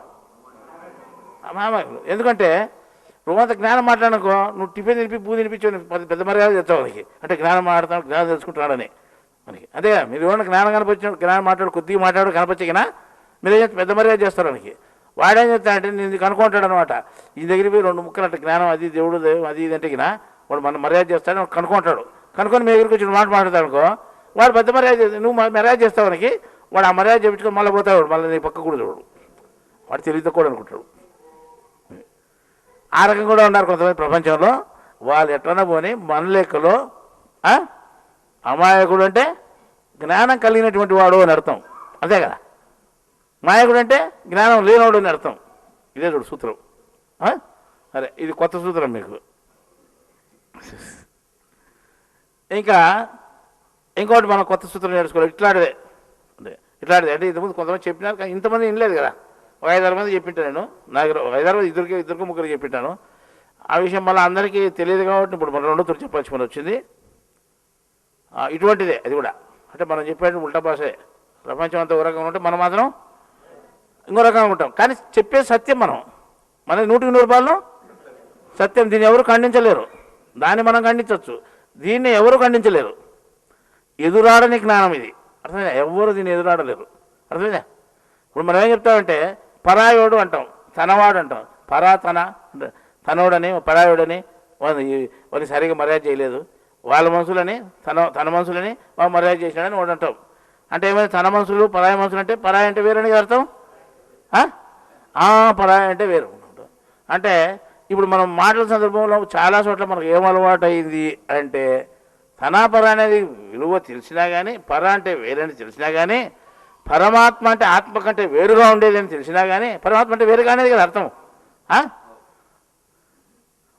మామూలు. ఎందుకంటే రోజంతా జ్ఞానం మాట్లాడనుకో, నువ్వు టిఫిన్ తినిపి పూ తినిపించి పెద్ద మర్యాద తెచ్చావు మనకి, అంటే జ్ఞానం మాట్లాడతాను జ్ఞానం తెలుసుకుంటున్నాడని మనకి. అంతేగా మీరు ఏమన్నా జ్ఞానం కనిపించిన జ్ఞానం మాట్లాడు కొద్దిగా మాట్లాడు కనిపించగినా మీరేం పెద్ద మర్యాద చేస్తారు మనకి. వాడేం చెప్తాడంటే నేను కనుక్కుంటాడు అనమాట, ఈ దగ్గర పోయి 2 ముక్కలు అంటే జ్ఞానం అది దేవుడు అది ఇది అంటే గినా వాడు మన మర్యాద చేస్తాడు, కనుక్కుంటాడు. కనుక్కొని మీ దగ్గరికి వచ్చి మాట మాట్లాడతాడు అనుకో, వాడు పెద్ద మర్యాద నువ్వు మర్యాద చేస్తావు మనకి, వాడు ఆ మర్యాద చెప్పించుకొని మళ్ళీ పోతాడు, మళ్ళీ నీ పక్క కూడా చూడు, వాడు తెలివితో కూడా అనుకుంటాడు. ఆ రకం కూడా ఉన్నారు కొంతమంది ప్రపంచంలో. వాళ్ళు ఎట్లన్నా పోని మన లెక్కలో అమాయకుడు అంటే జ్ఞానం కలిగినటువంటి వాడు అని అర్థం, అంతే కదా. మాయకుడు అంటే జ్ఞానం లేనివాడు అని అర్థం. ఇదే చూడు సూత్రం. సరే, ఇది కొత్త సూత్రం మీకు. ఇంకా ఇంకోటి మనం కొత్త సూత్రం నేర్చుకోవాలి. ఇట్లాంటిదే అంటే ఇంతకుముందు కొంతమంది చెప్పినారు, కానీ ఇంతమంది వినలేదు కదా. ఒక 5-6 మంది చెప్పింటాను నేను, నాకు 5-6 మంది ఇద్దరికి ముగ్గురికి చెప్పింటాను. ఆ విషయం మళ్ళీ అందరికీ తెలియదు కాబట్టి ఇప్పుడు మనం 2 తూర్పు చెప్పాల్సి మన వచ్చింది. ఇటువంటిదే అది కూడా, అంటే మనం చెప్పేది ఉల్టా భాషే. ప్రపంచం అంతా ఒక రకంగా ఉంటే మనం మాత్రం ఇంకో రకంగా ఉంటాం. కానీ చెప్పేది సత్యం. మన 100% సత్యం. దీన్ని ఎవరు ఖండించలేరు, దాన్ని మనం ఖండించవచ్చు, దీన్ని ఎవరు ఖండించలేరు. ఎదురాడని జ్ఞానం ఇది, అర్థమైందా? ఎవరు దీన్ని ఎదురాడలేరు, అర్థమైందా? ఇప్పుడు మనం ఏం చెప్తామంటే పరాయోడు అంటాం, తనవాడు అంటాం. తనోడని పరాయోడని వాడిని సరిగా మర్యాద చేయలేదు, వాళ్ళ మనుషులని తన మనుషులని వాళ్ళు మర్యాద చేసినాడని వాడు అంటాం. అంటే ఏమైనా తన మనుషులు పరాయి మనుషులు అంటే పరాయి అంటే వేరని అర్థం. పరాయి అంటే వేరు. అంటే ఇప్పుడు మనం మాటల సందర్భంలో చాలా చోట్ల మనకు ఏం అలవాటు అయింది అంటే, తనాపర అనేది విలువ తెలిసినా కానీ, పర అంటే వేరని తెలిసినా కానీ, పరమాత్మ అంటే ఆత్మ కంటే వేరుగా ఉండేది అని తెలిసినా కానీ, పరమాత్మ అంటే వేరుగా అనేది కదా అర్థం.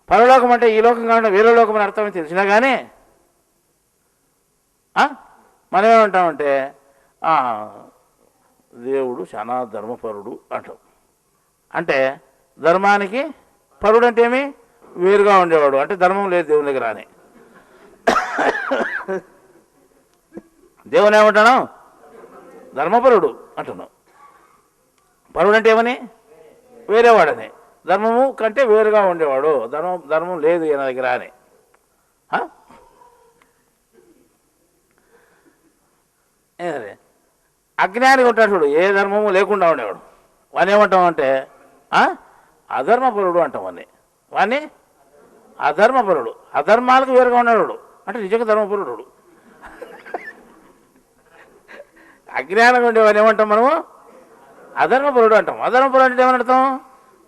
పరలోకం అంటే ఈ లోకం కాకుండా వేరే లోకం అని అర్థం అని తెలిసినా కానీ మనం ఏమంటామంటే దేవుడు చాలా ధర్మపరుడు అంటాం. అంటే ధర్మానికి పరుడు అంటే ఏమి? వేరుగా ఉండేవాడు, అంటే ధర్మం లేదు దేవుని దగ్గర అని. దేవుని ఏమంటాను? ధర్మపరుడు అంటున్నాం. పరుడు అంటే ఏమని? వేరేవాడని, ధర్మము కంటే వేరుగా ఉండేవాడు, ధర్మం లేదు ఈయన దగ్గర అని. అజ్ఞానిగా ఉంటాడు చూడు, ఏ ధర్మము లేకుండా ఉండేవాడు, వాడిని ఏమంటామంటే అధర్మపరుడు అంటాం. వాడిని అధర్మపరుడు, అధర్మాలకు వేరుగా ఉండేవాడు, అంటే నిజంగా ధర్మపరుడు. అజ్ఞానంగా ఉండేవాడిని ఏమంటాం మనము? అధర్మపరుడు అంటాం. అధర్మపరుడు అంటే ఏమని అర్థం?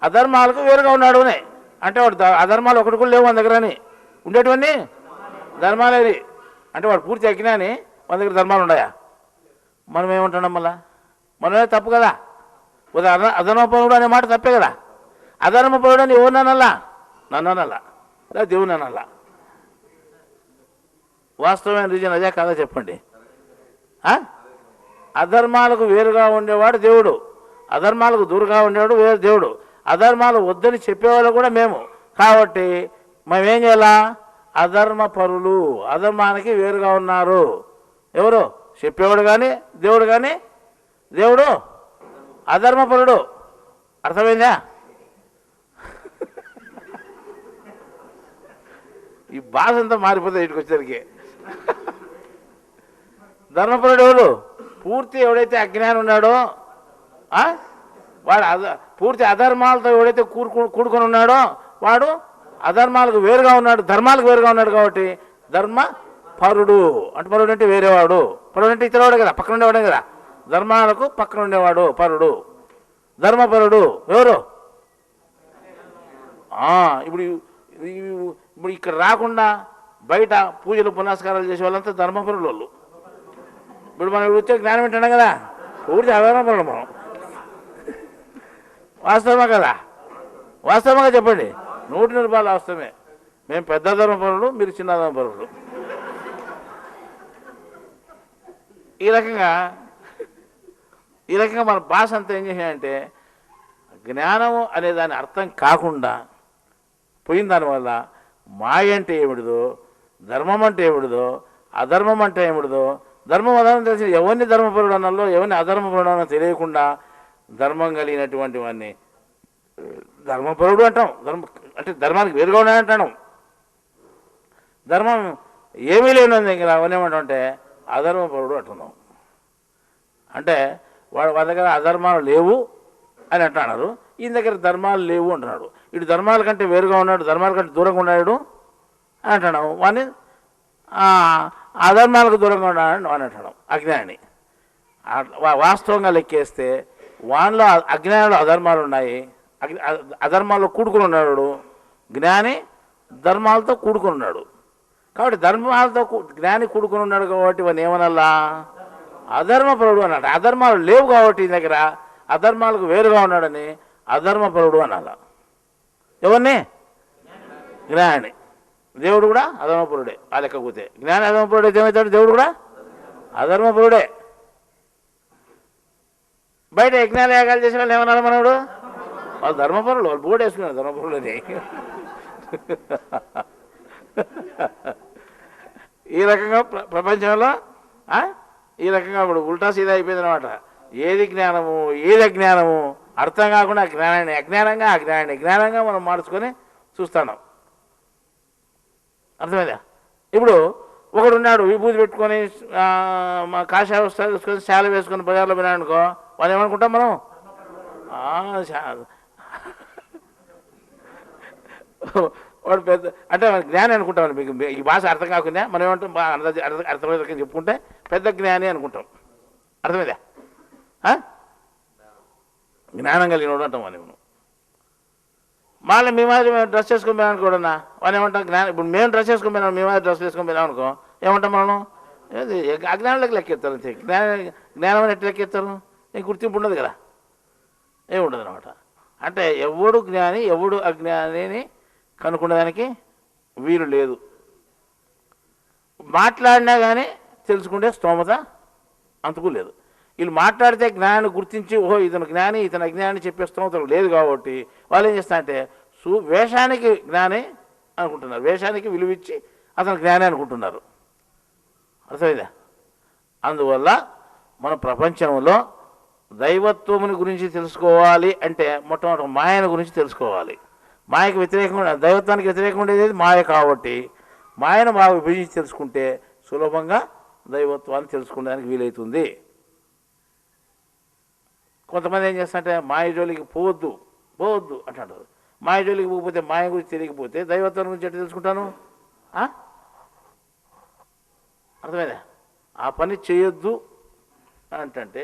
అధర్మాలకు వేరుగా ఉన్నాడు అని, అంటే వాడు అధర్మాలు ఒకటి కూడా లేవు మన దగ్గర అని, ఉండేటివన్నీ ధర్మాలేవి. అంటే వాడు పూర్తి అజ్ఞాని, మన దగ్గర ధర్మాలు ఉన్నాయా? మనం ఏమంటున్నాం మళ్ళా? మనమే తప్పు కదా. అధర్మపరుడు అనే మాట తప్పే కదా. అధర్మపరుడు అని ఎవరు నన్నల్లా? నన్ను అనల్లా, లేదా దేవుని అనల్లా. వాస్తవమైన రీజన్ అదే కదా చెప్పండి. అధర్మాలకు వేరుగా ఉండేవాడు దేవుడు, అధర్మాలకు దూరంగా ఉండేవాడు వేరు దేవుడు. అధర్మాలు వద్దని చెప్పేవాళ్ళు కూడా మేము, కాబట్టి మేమేం చేయాలా? అధర్మపరులు, అధర్మానికి వేరుగా ఉన్నారు. ఎవరు? చెప్పేవాడు కానీ దేవుడు కానీ. దేవుడు అధర్మపరుడు, అర్థమైందా? ఈ భాష అంతా మారిపోతుంది ఇంటికి వచ్చేసరికి. ధర్మపరుడు ఎవరు? పూర్తి ఎవడైతే అజ్ఞానం ఉన్నాడో, వాడు పూర్తి అధర్మాలతో ఎవడైతే కూడుకొని ఉన్నాడో వాడు అధర్మాలకు వేరుగా ఉన్నాడు, ధర్మాలకు వేరుగా ఉన్నాడు. కాబట్టి ధర్మపరుడు అంటే, పరుడు అంటే వేరేవాడు, పరుడు అంటే ఇతరవాడు కదా, పక్కన ఉండేవాడే కదా. ధర్మాలకు పక్కన ఉండేవాడు పరుడు, ధర్మపరుడు. ఎవరు? ఇప్పుడు ఇక్కడ రాకుండా బయట పూజలు పునస్కారాలు చేసే వాళ్ళంతా ధర్మపరులు వాళ్ళు. ఇప్పుడు మనం వచ్చే జ్ఞానం ఏంటన్నాం కదా, పూర్తి అధర్మపరుడు మనం. వాస్తవమా కదా? వాస్తవంగా చెప్పండి, 100% వాస్తవమే. మేము పెద్ద ధర్మపరులు, మీరు చిన్న ధర్మపరులు. ఈ రకంగా మన భాష అంతా ఏం చేసాయంటే, జ్ఞానము అనే దాని అర్థం కాకుండా పోయిన దానివల్ల మాయ అంటే ఏమిటిదో, ధర్మం అంటే ఏమిటిదో, అధర్మం అంటే ఏమిటిదో, ధర్మం అధర్మం తెలిసి ఎవరిని ధర్మపరుడు అన్నలో ఎవరిని అధర్మపరుడు అన్న తెలియకుండా ధర్మం కలిగినటువంటి వాడిని ధర్మపరుడు అంటాం. అంటే ధర్మానికి వేరుగా ఉన్నాయంటాం. ధర్మం ఏమీ లేని దగ్గర అవనేమంటాం అంటే అధర్మపరుడు అంటున్నాం. అంటే వాళ్ళ దగ్గర అధర్మాలు లేవు అని అంటున్నారు, ఈయన దగ్గర ధర్మాలు లేవు అంటున్నాడు. ఇటు ధర్మాల కంటే వేరుగా ఉన్నాడు, ధర్మాల కంటే దూరంగా ఉన్నాడు అని అంటున్నాం. వాడిని అధర్మాలకు దూరంగా ఉన్నాడు అని అంటున్నాం, అజ్ఞాని. వాస్తవంగా లెక్కేస్తే వానిలో అజ్ఞానంలో అధర్మాలు ఉన్నాయి, అధర్మాల్లో కూడుకుని ఉన్నాడు. జ్ఞాని ధర్మాలతో కూడుకుని ఉన్నాడు. కాబట్టి ధర్మాలతో జ్ఞాని కూడుకుని ఉన్నాడు కాబట్టి వాడిని ఏమనల్లా అధర్మపరుడు అన్నాడు. అధర్మాలు లేవు కాబట్టి ఈ దగ్గర అధర్మాలకు వేరుగా ఉన్నాడని అధర్మపరుడు అనాల. ఎవరిని? జ్ఞాని. దేవుడు కూడా అధర్మపరుడే. ఆ లెక్కకపోతే జ్ఞాని అధర్మపరుడే ఏమవుతాడు? దేవుడు కూడా అధర్మపరుడే. బయట యజ్ఞాలు యాగాలు చేసే వాళ్ళు ఏమన్నారు మనవాడు? వాళ్ళు ధర్మపరులు, వాళ్ళు బోర్డు వేసుకున్నారు ధర్మపరులని. ఈ రకంగా ప్రపంచంలో ఈ రకంగా ఇప్పుడు ఉల్టా సీదా అయిపోయింది అనమాట. ఏది జ్ఞానము ఏది అజ్ఞానము అర్థం కాకుండా జ్ఞానాన్ని అజ్ఞానంగా, అజ్ఞానాన్ని జ్ఞానంగా మనం మార్చుకొని చూస్తున్నాం. అర్థమైందా? ఇప్పుడు ఒకడు ఉన్నాడు విభూతి పెట్టుకొని కాషాయ వస్త్రాలు వేసుకొని శాల వేసుకొని బజార్లో పోయినాడు అనుకో, వాళ్ళు ఏమనుకుంటాం మనం? వాడు పెద్ద అంటే జ్ఞాని అనుకుంటాం. మీకు ఈ భాష అర్థం కాకుండా మనం ఏమంటాం? అర్థమయ్యే చెప్పుకుంటే పెద్ద జ్ఞాని అనుకుంటాం. అర్థమైందా? జ్ఞానం కలిగినోడు అంటాం అని మనం. మళ్ళీ మీ మాదిరి మేము డ్రెస్ వేసుకొని పోయినా అనుకోడన్నా వాళ్ళు ఏమంటాం? జ్ఞానం. ఇప్పుడు మేము డ్రెస్ వేసుకొని పోయినాం, మీ మాదిరి డ్రెస్ వేసుకొని పోయినాం అనుకో, ఏమంటాం మనం? అజ్ఞానంలోకి లెక్కెత్తారు. అంతే. జ్ఞానం అని ఎట్లా లెక్కెత్తారు? నీకు గుర్తింపు ఉండదు కదా, ఏముండదు అనమాట. అంటే ఎవడు జ్ఞాని ఎవడు అజ్ఞానిని కనుక్కునేదానికి వీలు లేదు. మాట్లాడినా కానీ తెలుసుకుంటే స్తోమత అంతకు లేదు. వీళ్ళు మాట్లాడితే జ్ఞానాన్ని గుర్తించి ఓహో ఇతను జ్ఞాని ఇతను అజ్ఞాని చెప్పే స్తోమత లేదు కాబట్టి వాళ్ళు ఏం చేస్తారంటే వేషానికి జ్ఞాని అనుకుంటున్నారు, వేషానికి విలువిచ్చి అతను జ్ఞాని అనుకుంటున్నారు. అర్థమైందా? అందువల్ల మన ప్రపంచంలో దైవత్వముని గురించి తెలుసుకోవాలి అంటే మొట్టమొదటి మాయను గురించి తెలుసుకోవాలి. మాయకు వ్యతిరేకంగా దైవత్వానికి వ్యతిరేకంగా ఉండేది మాయ కాబట్టి మాయను బాగా విభజించి తెలుసుకుంటే సులభంగా దైవత్వాన్ని తెలుసుకోవడానికి వీలవుతుంది. కొంతమంది ఏం చేస్తారంటే మాయ జోలికి పోవద్దు పోవద్దు అంటారు. మాయ జోలికి పోకపోతే మాయ గురించి తెలియకపోతే దైవత్వం గురించి ఎట్లా తెలుసుకుంటాను? అర్థమైందా? ఆ పని చేయొద్దు అంటే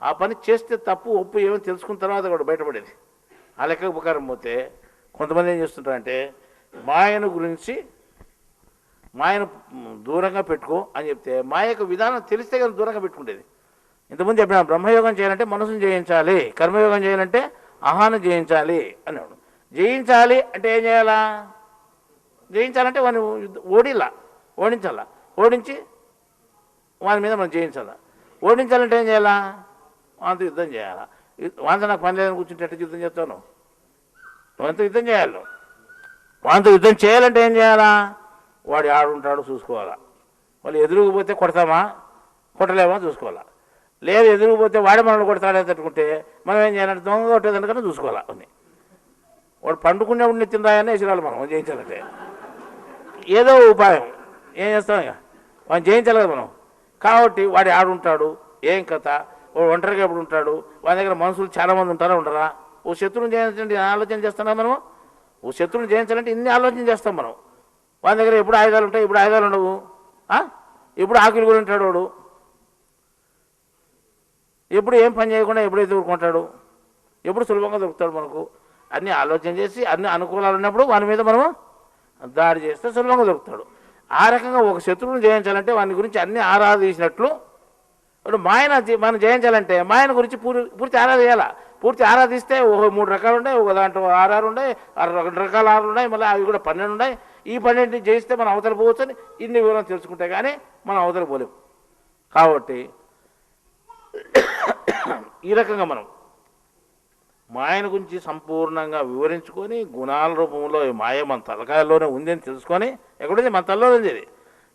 ఆ పని చేస్తే తప్పు ఒప్పు ఏమో తెలుసుకున్న తర్వాత కూడా బయటపడేది. ఆ లెక్క ఉపకారం పోతే కొంతమంది ఏం చేస్తుంటారంటే మాయను గురించి మాయను దూరంగా పెట్టుకో అని చెప్తే మాయ యొక్క విధానం తెలిస్తే కానీ దూరంగా పెట్టుకుంటేది. ఇంతకుముందు చెప్పిన బ్రహ్మయోగం చేయాలంటే మనసును జయించాలి, కర్మయోగం చేయాలంటే అహాన్ని జయించాలి అన్నాడు. జయించాలి అంటే ఏం చేయాలా? జయించాలంటే వాడిని ఓడించాలా, ఓడించి వాని మీద మనం జయించాలా. ఓడించాలంటే ఏం చేయాలా? వాంతో యుద్ధం చేయాలా. వాంతో నాకు పని లేదని కూర్చుంటే ఎట్లా యుద్ధం చేస్తాను? వాంతో యుద్ధం చేయాలి. వాంతో యుద్ధం చేయాలంటే ఏం చేయాలా? వాడు ఆడుంటాడు చూసుకోవాలా. వాళ్ళు ఎదురుకుపోతే కొడతామా కొట్టలేమా చూసుకోవాలా. లేదు ఎదురుకుపోతే వాడే మనల్ని కొడతాడే తట్టుకుంటే మనం ఏం చేయాలంటే దొంగ కొట్టేదానికన్నా చూసుకోవాలా. అని వాడు పండుకునేప్పుడు నెత్తిన రాయని వేసిరాలి మనం జయించాలంటే. ఏదో ఉపాయం ఏం చేస్తాం ఇక వాడిని జయించాలి కదా మనం. కాబట్టి వాడు ఆడుంటాడు ఏం కథ, వాడు ఒంటరిగా ఎప్పుడు ఉంటాడు, వాడి దగ్గర మనుషులు చాలామంది ఉంటారా ఉండరా? ఓ శత్రువుని జయించాలంటే ఆలోచన చేస్తున్నాం మనం. ఓ శత్రువుని జయించాలంటే ఇన్ని ఆలోచన చేస్తాం మనం. వాడి దగ్గర ఎప్పుడు ఆయుధాలు ఉంటాయి, ఇప్పుడు ఆయుధాలు ఉండవు. ఎప్పుడు ఆకులు కూడా ఉంటాడు వాడు, ఎప్పుడు ఏం పని చేయకుండా ఎప్పుడైతే ఊరుకుంటాడు, ఎప్పుడు సులభంగా దొరుకుతాడు మనకు. అన్నీ ఆలోచన చేసి అన్ని అనుకూలాలు ఉన్నప్పుడు వాని మీద మనము దాడి చేస్తే సులభంగా దొరుకుతాడు. ఆ రకంగా ఒక శత్రువుని జయించాలంటే వాని గురించి అన్ని ఆరాధించినట్లు ఇప్పుడు మాయన మనం జయించాలంటే మాయన గురించి పూర్తి ఆరాధించాలా. పూర్తి ఆరాధిస్తే ఒక 3 రకాలు ఉన్నాయి, ఒక దాంట్లో 6 ఉన్నాయి, 2 రకాల 6 ఉన్నాయి, మళ్ళీ అవి కూడా 12 ఉన్నాయి. ఈ 12 జయిస్తే మనం అవతల పోవచ్చు అని ఇన్ని వివరం తెలుసుకుంటే కానీ మనం అవతల పోలేము. కాబట్టి ఈ రకంగా మనం మాయను గురించి సంపూర్ణంగా వివరించుకొని గుణాల రూపంలో ఈ మాయ మన తలకాయల్లోనే ఉంది అని తెలుసుకొని ఎక్కడుంది మన తలలోనే ఉంది ఇది.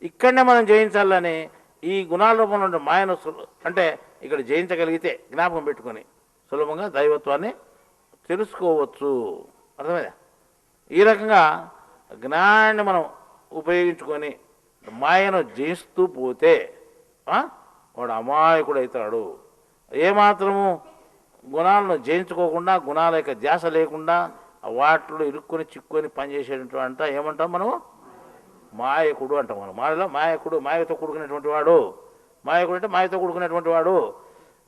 ఇక్కడనే మనం జయించాలని ఈ గుణాల రూపంలో ఉండే మాయను అంటే ఇక్కడ జయించగలిగితే జ్ఞాపకం పెట్టుకొని సులభంగా దైవత్వాన్ని తెలుసుకోవచ్చు. అర్థమైందా? ఈ రకంగా జ్ఞానాన్ని మనం ఉపయోగించుకొని మాయను జయిస్తూ పోతే వాడు అమాయకుడు అవుతాడు. ఏమాత్రము గుణాలను జయించుకోకుండా గుణాల యొక్క ధ్యాస లేకుండా వాటిలో ఇరుక్కొని చిక్కుకొని పనిచేసేటటువంటి ఏమంటాం మనము? మాయకుడు అంటాం. మనం మాయలో మాయకుడు, మాయతో కూడుకునేటువంటి వాడు. మాయకుడు అంటే మాయతో కూడుకునేటువంటి వాడు.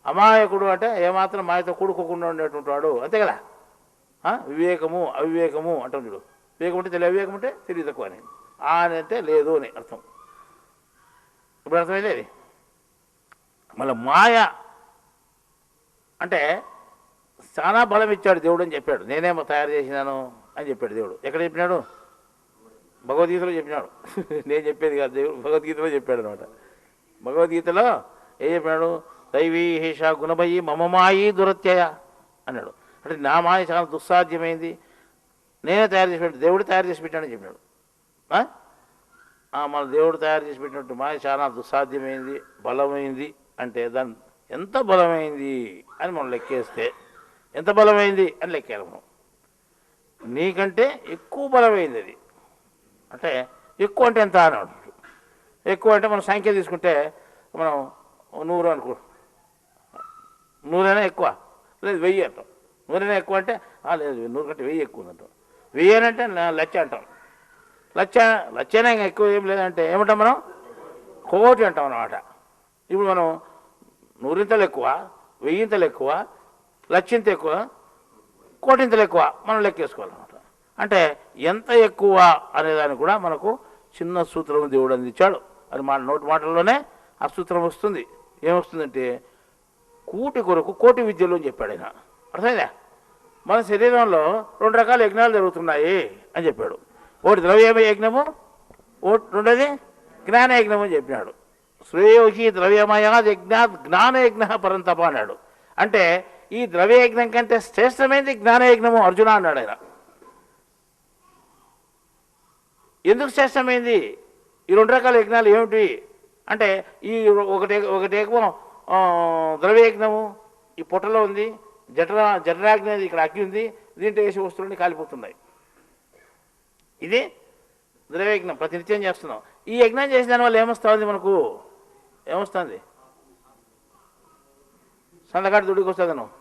అమాయకుడు అంటే ఏమాత్రం మాయతో కూడుకోకుండా ఉండేటువంటి వాడు. అంతే కదా? వివేకము అవివేకము అంటాం చూడు. వివేకం అంటే తెలియ, అవివేకం అంటే తెలివి తక్కువ అని. అని అంటే లేదు అని అర్థం. ఇప్పుడు అర్థమైంది అది. మళ్ళీ మాయ అంటే చాలా బలం ఇచ్చాడు దేవుడు అని చెప్పాడు. నేనేమో తయారు చేసినాను అని చెప్పాడు దేవుడు. ఎక్కడ చెప్పినాడు? భగవద్గీతలో చెప్పినాడు. నేను చెప్పేది కాదు, దేవుడు భగవద్గీతలో చెప్పాడు అనమాట. భగవద్గీతలో ఏం చెప్పినాడు? దైవీ హేష గుణమయి మమ మాయి దురత్యయ అన్నాడు. అంటే నా మాయ చాలా దుస్సాధ్యమైంది, నేనే తయారు చేసి పెట్టాను, దేవుడు తయారు చేసి పెట్టాడని చెప్పినాడు. మన దేవుడు తయారు చేసి పెట్టినట్టు మాయ చాలా దుస్సాధ్యమైంది, బలమైంది. అంటే దాని ఎంత బలమైంది అని మనం లెక్కేస్తే ఎంత బలమైంది అని లెక్కాలి మనం. నీకంటే ఎక్కువ బలమైంది అది. అంటే ఎక్కువ అంటే ఎంత అని అంటారు. ఎక్కువ అంటే మనం సంఖ్య తీసుకుంటే మనం 100 అనుకో, 100 ఎక్కువ, లేదు 1000 అంటాం. 100 ఎక్కువ అంటే లేదు 100 కంటే 1000 ఎక్కువ ఉందంటాం. 1000 అంటే లక్ష అంటాం. లక్షనే ఇంకా ఎక్కువ ఏం లేదంటే ఏమంటాం మనం? కోటి అంటాం అన్నమాట. ఇప్పుడు మనం 100 ఎక్కువ, 1000 ఎక్కువ, లక్షంత ఎక్కువ, కోటింతలు ఎక్కువ మనం లెక్కేసుకోవాలన్నమాట. అంటే ఎంత ఎక్కువ అనేదానికి కూడా మనకు చిన్న సూత్రం దేవుడు అందించాడు. అది మన నోటి మాటల్లోనే ఆ సూత్రం వస్తుంది. ఏమొస్తుందంటే కూటి కొరకు కోటి విద్యలు అని చెప్పాడు ఆయన. అర్థమైందా? మన శరీరంలో 2 రకాల యజ్ఞాలు జరుగుతున్నాయి అని చెప్పాడు. ఒకటి ద్రవ్య యజ్ఞము, రెండోది జ్ఞాన యజ్ఞము అని చెప్పినాడు. శ్రేయోహి ద్రవ్యమయాద్ యజ్ఞాత్ జ్ఞానయజ్ఞ పరంతప అన్నాడు. అంటే ఈ ద్రవ్యయజ్ఞం కంటే శ్రేష్టమైనది జ్ఞానయజ్ఞము అర్జున అన్నాడు ఆయన. ఎందుకు శ్రేష్టమైంది? ఈ 2 రకాల యజ్ఞాలు ఏమిటి అంటే ఈ ఒకటేమో ద్రవ్యయజ్ఞము ఈ పొట్టలో ఉంది, జఠరాగ్ని ఇక్కడ అగ్గి ఉంది, దీంట్లో వేసి వస్తువులన్నీ కాలిపోతున్నాయి. ఇది ద్రవ్యయజ్ఞం ప్రతినిత్యం చేస్తున్నాం. ఈ యజ్ఞం చేసిన దానివల్ల ఏమొస్తుంది? మనకు ఏమొస్తుంది? సందకాటి దుడికి వస్తుంది. నువ్వు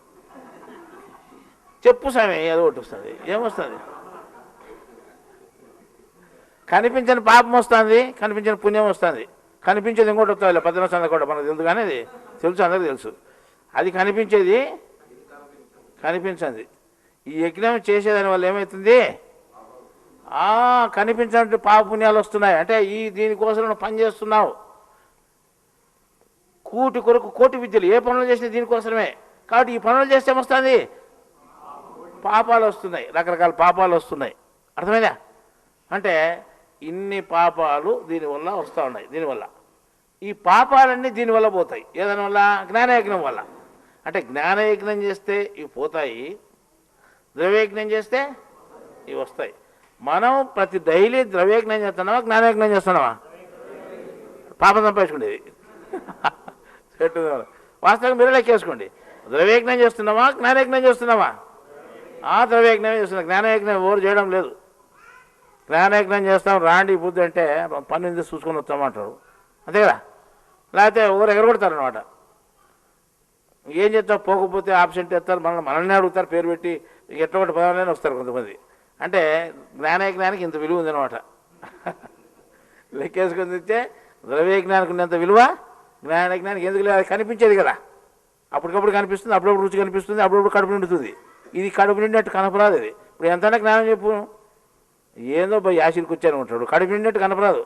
చెప్పు స్వామి, ఏదో ఒకటి వస్తుంది. ఏమొస్తుంది? కనిపించని పాపం వస్తుంది, కనిపించని పుణ్యం వస్తుంది. కనిపించేది ఇంకోటి వస్తుంది, 18 సందకోట మనకు తెలుసు, కానీ అది తెలుసు, అందరికీ తెలుసు. అది కనిపించేది కనిపించింది. ఈ యజ్ఞం చేసేదాని వల్ల ఏమవుతుంది? కనిపించినట్టు పాప పుణ్యాలు వస్తున్నాయి. అంటే దీనికోసం నువ్వు పని చేస్తున్నావు. కూటి కొరకు కోటి విద్యలు, ఏ పనులు చేసినా దీనికోసమే. కాబట్టి ఈ పనులు చేస్తే ఏమొస్తుంది? పాపాలు వస్తున్నాయి, రకరకాల పాపాలు వస్తున్నాయి. అర్థమైందా? అంటే ఇన్ని పాపాలు దీనివల్ల వస్తూ ఉన్నాయి. దీనివల్ల ఈ పాపాలన్నీ దీనివల్ల పోతాయి. ఏదాని వల్ల? జ్ఞానయజ్ఞం వల్ల. అంటే జ్ఞానయజ్ఞం చేస్తే ఇవి పోతాయి, ద్రవ్యయజ్ఞం చేస్తే ఇవి వస్తాయి. మనం ప్రతి డైలీ ద్రవ్యయజ్ఞం చేస్తున్నావా, జ్ఞానయజ్ఞం చేస్తున్నావా? పాపం సంపాదించుకునేది వాస్తవంగా మీరే లెక్కేసుకోండి. ద్రవ్యయజ్ఞం చేస్తున్నావా, జ్ఞానయజ్ఞం చేస్తున్నావా? ద్రవ్యయజ్ఞమే చేస్తున్నా, జ్ఞానయజ్ఞం ఎవరు చేయడం లేదు. జ్ఞానయజ్ఞం చేస్తాం, రాండి బుద్ధి అంటే పని చూసుకొని వస్తామంటారు, అంతే కదా? లేకపోతే ఎవరు ఎగరగొడతారు అనమాట. ఏం చేస్తావు? పోకపోతే ఆబ్సెంట్ చేస్తారు, మనల్ని అడుగుతారు, పేరు పెట్టి ఎట్లా ఒకటి పదాలనే వస్తారు కొంతమంది. అంటే జ్ఞానయజ్ఞానికి ఇంత విలువ ఉందన్నమాట. లెక్కేసుకొని తెచ్చే ద్రవ్యయజ్ఞానికి ఉన్నంత విలువ జ్ఞానయజ్ఞానికి ఎందుకు లేదు? కనిపించేది కదా, అప్పటికప్పుడు కనిపిస్తుంది, అప్పుడప్పుడు రుచి కనిపిస్తుంది, అప్పుడప్పుడు కడుపు నిండుతుంది. ఇది కడుపు నిండినట్టు కనపరాదు. ఇది ఇప్పుడు ఎంతైనా జ్ఞానం చెప్పు, ఏందో యాసిరికి వచ్చాను ఉంటాడు, కడుపు నిండినట్టు కనపరాదు.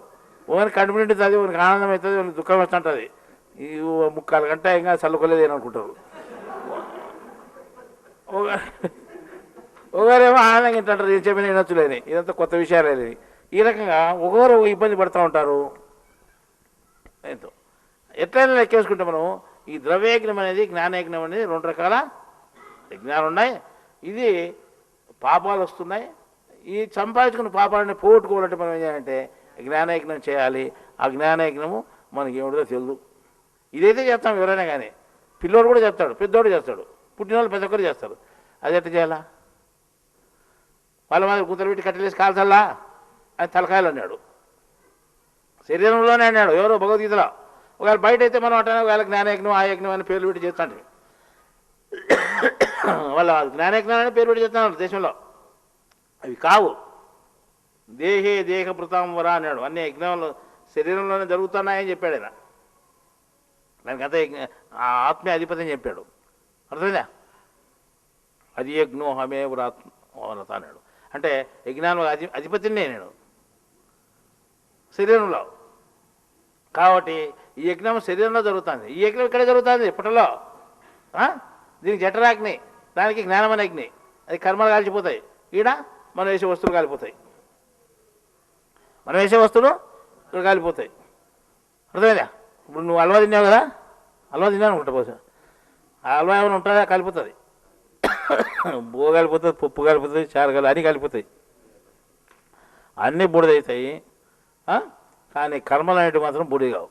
ఓని కడుపు నిండుతుంది, ఓనికి ఆనందం అవుతుంది, ఓనికి దుఃఖం వస్తుంటుంది. ఈ 3/4 గంట ఇంకా చల్లుకోలేదు అని అనుకుంటారు. ఒకరేమో ఆనందంగా ఏంటంటారు, ఏం చెప్పిన వినొచ్చులేని, ఇదంతా కొత్త విషయాలేని. ఈ రకంగా ఒకరు ఇబ్బంది పడుతూ ఉంటారు. ఎంతో ఎట్లయినా లెక్కేసుకుంటే మనం ఈ ద్రవ్యయజ్ఞం అనేది జ్ఞానయజ్ఞం అనేది 2 రకాల యజ్ఞాలు ఉన్నాయి. ఇది పాపాలు వస్తున్నాయి. ఈ సంపాదించుకున్న పాపాలని పోగొట్టుకోవాలంటే మనం ఏం చేయాలంటే జ్ఞానయజ్ఞం చేయాలి. ఆ జ్ఞానయజ్ఞము మనకి ఏమిటో తెలియదు. ఇదైతే చేస్తాం ఎవరైనా కానీ. పిల్లోడు కూడా చేస్తాడు, పెద్దోడు చేస్తాడు, పుట్టిన వాళ్ళు ప్రతి ఒక్కరు చేస్తారు. అది ఎట్లా చేయాలా? వాళ్ళ మాదిరి కూతురు పెట్టి కట్టలేసి కాల్చల్లా అని తలకాయలు అన్నాడు. శరీరంలోనే అన్నాడు ఎవరో భగవద్గీతలో. ఒకవేళ బయట అయితే మనం అంటే వాళ్ళ జ్ఞానయజ్ఞం ఆ యజ్ఞం అని పేర్లు పెట్టి చేస్తాంటే వాళ్ళ జ్ఞానయజ్ఞం అని పేరు పెట్టి చేస్తున్నారు దేశంలో. అవి కావు. దేహే దేహభృతాంబర అన్నాడు. అన్ని యజ్ఞంలో శరీరంలోనే జరుగుతున్నాయని చెప్పాడు ఆయన. దానికి అంతా ఆత్మీయ అధిపతి అని చెప్పాడు. అర్థమైందా? అది యజ్ఞో హమే వ్రత అన్నాడు. అంటే యజ్ఞానం అధిపతినే నేను శరీరంలో. కాబట్టి ఈ యజ్ఞం శరీరంలో జరుగుతుంది. ఈ యజ్ఞం ఇక్కడే జరుగుతుంది పుట్టలో. దీనికి జఠరాగ్ని, దానికి జ్ఞానమనే అగ్ని. అది కర్మలు కాల్చిపోతాయి. ఈడ మనం వేసే వస్తువులు కాలిపోతాయి. మనం వేసే వస్తువులు ఇక్కడ కాలిపోతాయి. అర్థమైందా? ఇప్పుడు నువ్వు హల్వా తిన్నావు కదా, హల్వా తిన్నాను అనుకుంటా బహుశా. ఆ హల్వా ఏమైనా ఉంటుందా? కాలిపోతుంది. బో కాలిపోతుంది, పప్పు కాలిపోతుంది, చారగాలి అన్నీ కాలిపోతాయి, అన్నీ బూడిదవుతాయి. కానీ కర్మలు అనేటివి మాత్రం బూడిద కావు.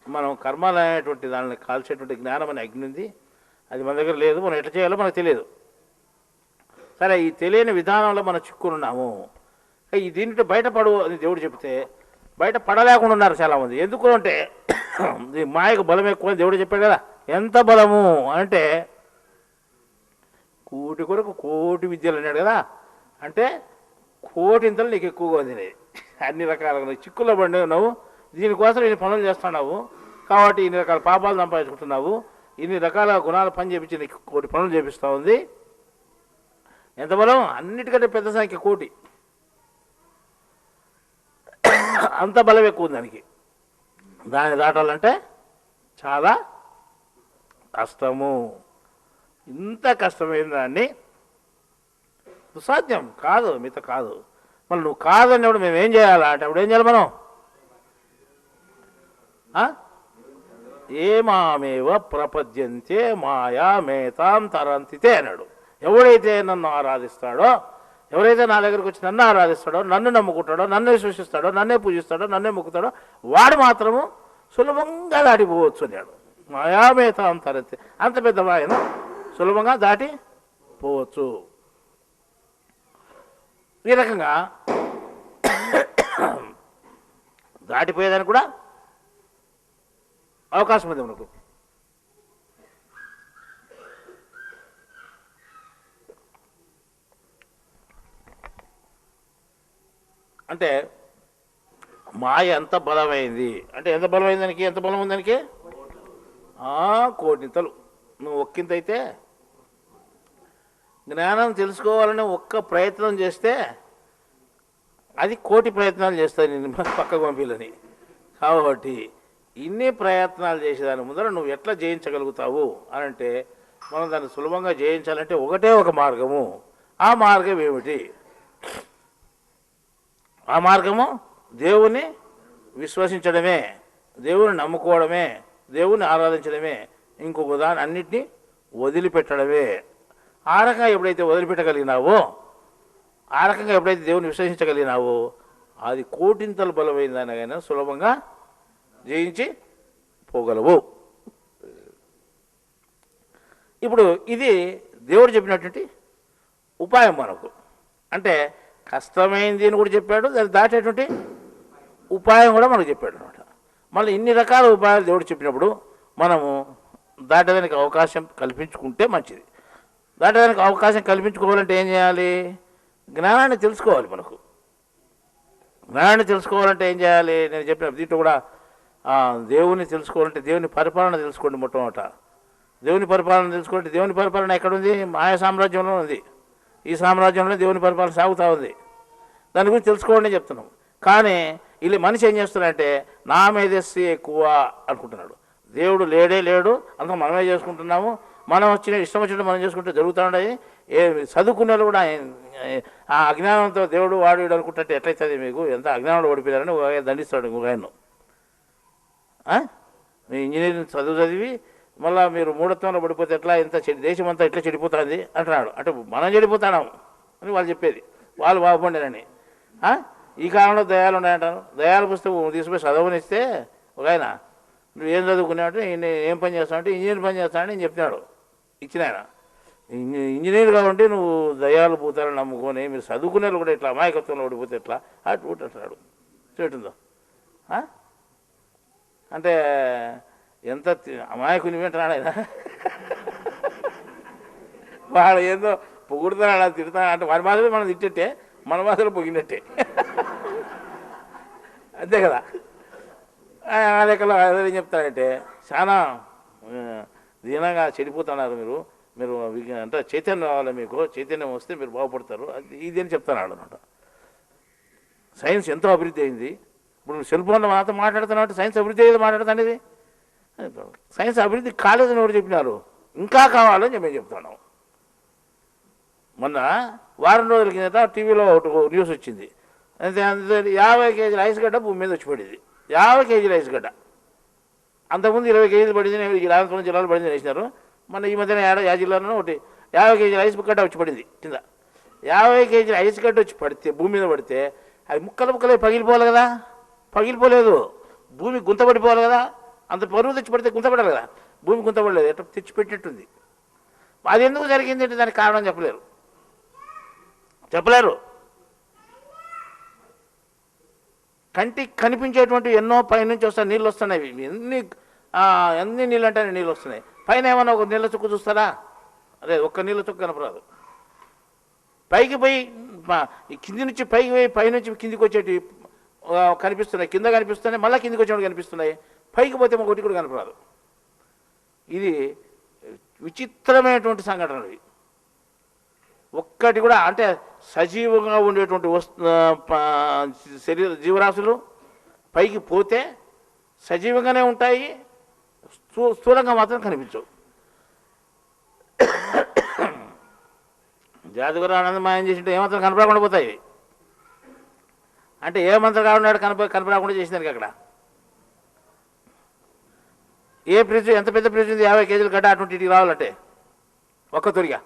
మనం కర్మలు అనేటువంటి దానిని కాల్చేటువంటి జ్ఞానం అనే అగ్ని ఉంది. అది మన దగ్గర లేదు. మనం ఎట్లా చేయాలో మనకు తెలియదు. సరే, ఈ తెలియని విధానంలో మనం చిక్కున్నాము. ఈ దీంట్లో బయటపడు అని దేవుడు చెప్తే బయట పడలేకుండా ఉన్నారు చాలామంది. ఎందుకు అంటే ఈ మాయకు బలం ఎక్కువ అని దేవుడు చెప్పాడు కదా. ఎంత బలము అంటే కోటి కొరకు కోటి విద్యలు అన్నాడు కదా. అంటే కోటింతలు నీకు ఎక్కువగా ఉంది. అన్ని రకాలుగా చిక్కుల్లో పడి ఉన్నావు. దీనికోసం ఇన్ని పనులు చేస్తున్నావు. కాబట్టి ఇన్ని రకాల పాపాలు సంపాదించుకుంటున్నావు. ఇన్ని రకాల గుణాలు పని చేపించి నీకు కోటి పనులు చేపిస్తూ ఉంది. ఎంత బలం! అన్నిటికంటే పెద్ద సంఖ్య కోటి. అంత బలం ఎక్కువ ఉంది దానికి. దాన్ని దాటాలంటే చాలా కష్టము. ఇంత కష్టమైన దాన్ని దుస్సాధ్యం కాదు, మిత కాదు. మళ్ళీ నువ్వు కాదన్నప్పుడు మేము ఏం చేయాలా అంటే అప్పుడు ఏం చేయాలి మనం? ఏమామేవ ప్రపద్యంతే మాయా మేతాం తరంతితే అన్నాడు. ఎవడైతే నన్ను ఆరాధిస్తాడో, ఎవరైతే నా దగ్గరకు వచ్చి నన్ను ఆరాధిస్తాడో, నన్ను నమ్ముకుంటాడో, నన్నే సృష్టిస్తాడో, నన్నే పూజిస్తాడో, నన్నే మొక్కుతాడో వాడు మాత్రము సులభంగా దాటిపోవచ్చు అన్నాడు. మాయామేతాం తరంతి. అంత పెద్ద మాయను సులభంగా దాటి పోవచ్చు. ఈ రకంగా దాటిపోయేదానికి కూడా అవకాశం ఉంది మనకు. అంటే మాయ ఎంత బలమైంది అంటే ఎంత బలమైంది దానికి? ఎంత బలం ఉంది దానికి? కోటింతలు. నువ్వు ఒక్కింత అయితే జ్ఞానం తెలుసుకోవాలని ఒక్క ప్రయత్నం చేస్తే అది కోటి ప్రయత్నాలు చేస్తాయి నేను పక్కకు పంపిలని. కాబట్టి ఇన్ని ప్రయత్నాలు చేసేదాని ముందర నువ్వు ఎట్లా జయించగలుగుతావు అని అంటే మనం దాన్ని సులభంగా జయించాలంటే ఒకటే ఒక మార్గము. ఆ మార్గం ఏమిటి? ఆ మార్గము దేవుని విశ్వసించడమే, దేవుని నమ్ముకోవడమే, దేవుని ఆరాధించడమే. ఇంకొక దాని అన్నిటినీ వదిలిపెట్టడమే. ఆ రకంగా ఎప్పుడైతే వదిలిపెట్టగలిగినావో, ఆ రకంగా ఎప్పుడైతే దేవుని విశ్వసించగలిగినావో అది కోటింతలు బలమైన దానికైనా సులభంగా జయించి పోగలవు. ఇప్పుడు ఇది దేవుడు చెప్పినటువంటి ఉపాయం మనకు. అంటే కష్టమైంది అని కూడా చెప్పాడు, దాన్ని దాటేటువంటి ఉపాయం కూడా మనకు చెప్పాడు అనమాట. మళ్ళీ ఇన్ని రకాల ఉపాయాలు దేవుడు చెప్పినప్పుడు మనము దాటడానికి అవకాశం కల్పించుకుంటే మంచిది. దాటడానికి అవకాశం కల్పించుకోవాలంటే ఏం చేయాలి? జ్ఞానాన్ని తెలుసుకోవాలి. మనకు జ్ఞానాన్ని తెలుసుకోవాలంటే ఏం చేయాలి? నేను చెప్పిన దీంట్లో కూడా దేవుని తెలుసుకోవాలంటే దేవుని పరిపాలన తెలుసుకోండి. మొట్టమొదట దేవుని పరిపాలన తెలుసుకోవాలంటే దేవుని పరిపాలన ఎక్కడుంది? మాయా సామ్రాజ్యంలో ఉంది. ఈ సామ్రాజ్యంలో దేవుని పరిపాలన సాగుతూ ఉంది. దాని గురించి తెలుసుకోండి చెప్తున్నాం. కానీ వీళ్ళు మనిషి ఏం చేస్తున్నాడంటే నా మేధస్సు ఎక్కువ అనుకుంటున్నాడు. దేవుడు లేడు, అంతా మనమే చేసుకుంటున్నాము, మనం ఇష్టం వచ్చినట్టు మనం చేసుకుంటే జరుగుతూ ఉండేది. చదువుకునే వాళ్ళు కూడా ఆ అజ్ఞానంతో దేవుడు వాడు అనుకుంటే ఎట్లయితుంది? మీకు ఎంత అజ్ఞానంలో ఓడిపోయారని దండిస్తాడు ఇంకొక ఆయన్ను. ఇంజనీరింగ్ చదివి మళ్ళీ మీరు మూఢత్వంలో పడిపోతే ఎట్లా, ఇంత దేశం అంతా ఇట్లా చెడిపోతుంది అంటున్నాడు. అంటే మనం చెడిపోతాం అని వాళ్ళు చెప్పేది, వాళ్ళు బాగుపడినని. ఈ కాలంలో దయాలు ఉన్నాయంటారు. దయాల పుస్తకం తీసుకుపోయి చదవనిస్తే ఒక ఆయన, నువ్వు ఏం చదువుకున్నావంటే ఏం పని చేస్తావంటే ఇంజనీర్ పని చేస్తానని నేను చెప్తున్నాడు. ఇచ్చిన ఆయన ఇంజనీర్ కాబట్టి నువ్వు దయాలు భూతాలను నమ్ముకొని మీరు చదువుకునే కూడా ఇట్లా అమాయకత్వంలో ఓడిపోతే ఎట్లా అటు అంటున్నాడు. చెట్టుందో అంటే ఎంత అమాయకుని వింటున్నాడు ఆయన. వాడు ఏందో పొగుడుతున్నాడు, తిడుతున్నాడు. అంటే వారి భాషలో మనం తిట్టేట్టే, మన భాషలో పొగినట్టే. అంతే కదా. ఆ లెక్కలో ఏం చెప్తాడంటే, చాలా దీనంగా చెడిపోతున్నారు మీరు, మీరు అంటే చైతన్యం రావాలి, మీకు చైతన్యం వస్తే మీరు బాగుపడతారు, ఇది అని చెప్తున్నాడు అనమాట. సైన్స్ ఎంతో అభివృద్ధి అయింది. ఇప్పుడు సెల్ ఫోన్లో మాతో మాట్లాడుతున్నట్టు సైన్స్ అభివృద్ధి అయ్యేది మాట్లాడుతానేది. సైన్స్ అభివృద్ధి కాలేదని ఎవరు చెప్పినారు, ఇంకా కావాలని మేము చెప్తున్నాం. మొన్న వారం రోజుల కిందట టీవీలో ఒకటి న్యూస్ వచ్చింది. 50 కేజీల ఐస్ గడ్డ భూమి మీద వచ్చి పడింది. 50 కేజీల ఐస్ గడ్డ. అంతకుముందు 20 కేజీలు పడింది, అనంతపురం జిల్లాలో పడింది వేసినారు. మన ఈ మధ్యన యా జిల్లాలో ఒకటి 50 కేజీల ఐస్ గడ్డ వచ్చి పడింది కింద. 50 కేజీల ఐస్ గడ్డ వచ్చి పడితే, భూమి మీద పడితే అవి ముక్కలే పగిలిపోవాలి కదా. పగిలిపోలేదు, భూమి గుంత పడిపోవాలి కదా. అంత పరువు తెచ్చి పడితే గుంత పడాలి కదా, భూమి గుంత పడలేదు, ఎట్లా తెచ్చిపెట్టినట్టుంది. అది ఎందుకు జరిగింది అంటే దానికి కారణం చెప్పలేరు. కంటికి కనిపించేటువంటి ఎన్నో పైనుంచి వస్తాయి, నీళ్ళు వస్తున్నాయి. ఎన్ని నీళ్ళు అంటే నీళ్ళు వస్తున్నాయి. పైన ఏమన్నా ఒక నీళ్ళ చుక్క చూస్తారా? అదే ఒక్క నీళ్ళ చుక్క కనపరాదు. పైకి పోయి కింది నుంచి పైకి పోయి పైనుంచి కిందికి వచ్చేటి కనిపిస్తున్నాయి, కింద కనిపిస్తున్నాయి, మళ్ళీ కిందికి వచ్చేవాడు కనిపిస్తున్నాయి. పైకి పోతే ఒకటి కూడా కనపరాదు. ఇది విచిత్రమైనటువంటి సంఘటనలు ఇవి. ఒక్కటి కూడా అంటే సజీవంగా ఉండేటువంటి జీవరాశులు పైకి పోతే సజీవంగానే ఉంటాయి, స్థూలంగా మాత్రం కనిపించవు. జాదుగురు ఆనందమాయం చేసింటే ఏమాత్రం కనపడకుండా పోతాయి. అంటే ఏ మంత్రం కాకుండా కనపడకుండా చేసినారు అక్కడ. ఏ ఫ్రిడ్జ్, ఎంత పెద్ద ఫ్రిడ్జ్ ఉంది, 50 కేజీలు గడ్డ అటువంటి ఇంటికి రావాలంటే ఒక్క తొరిగా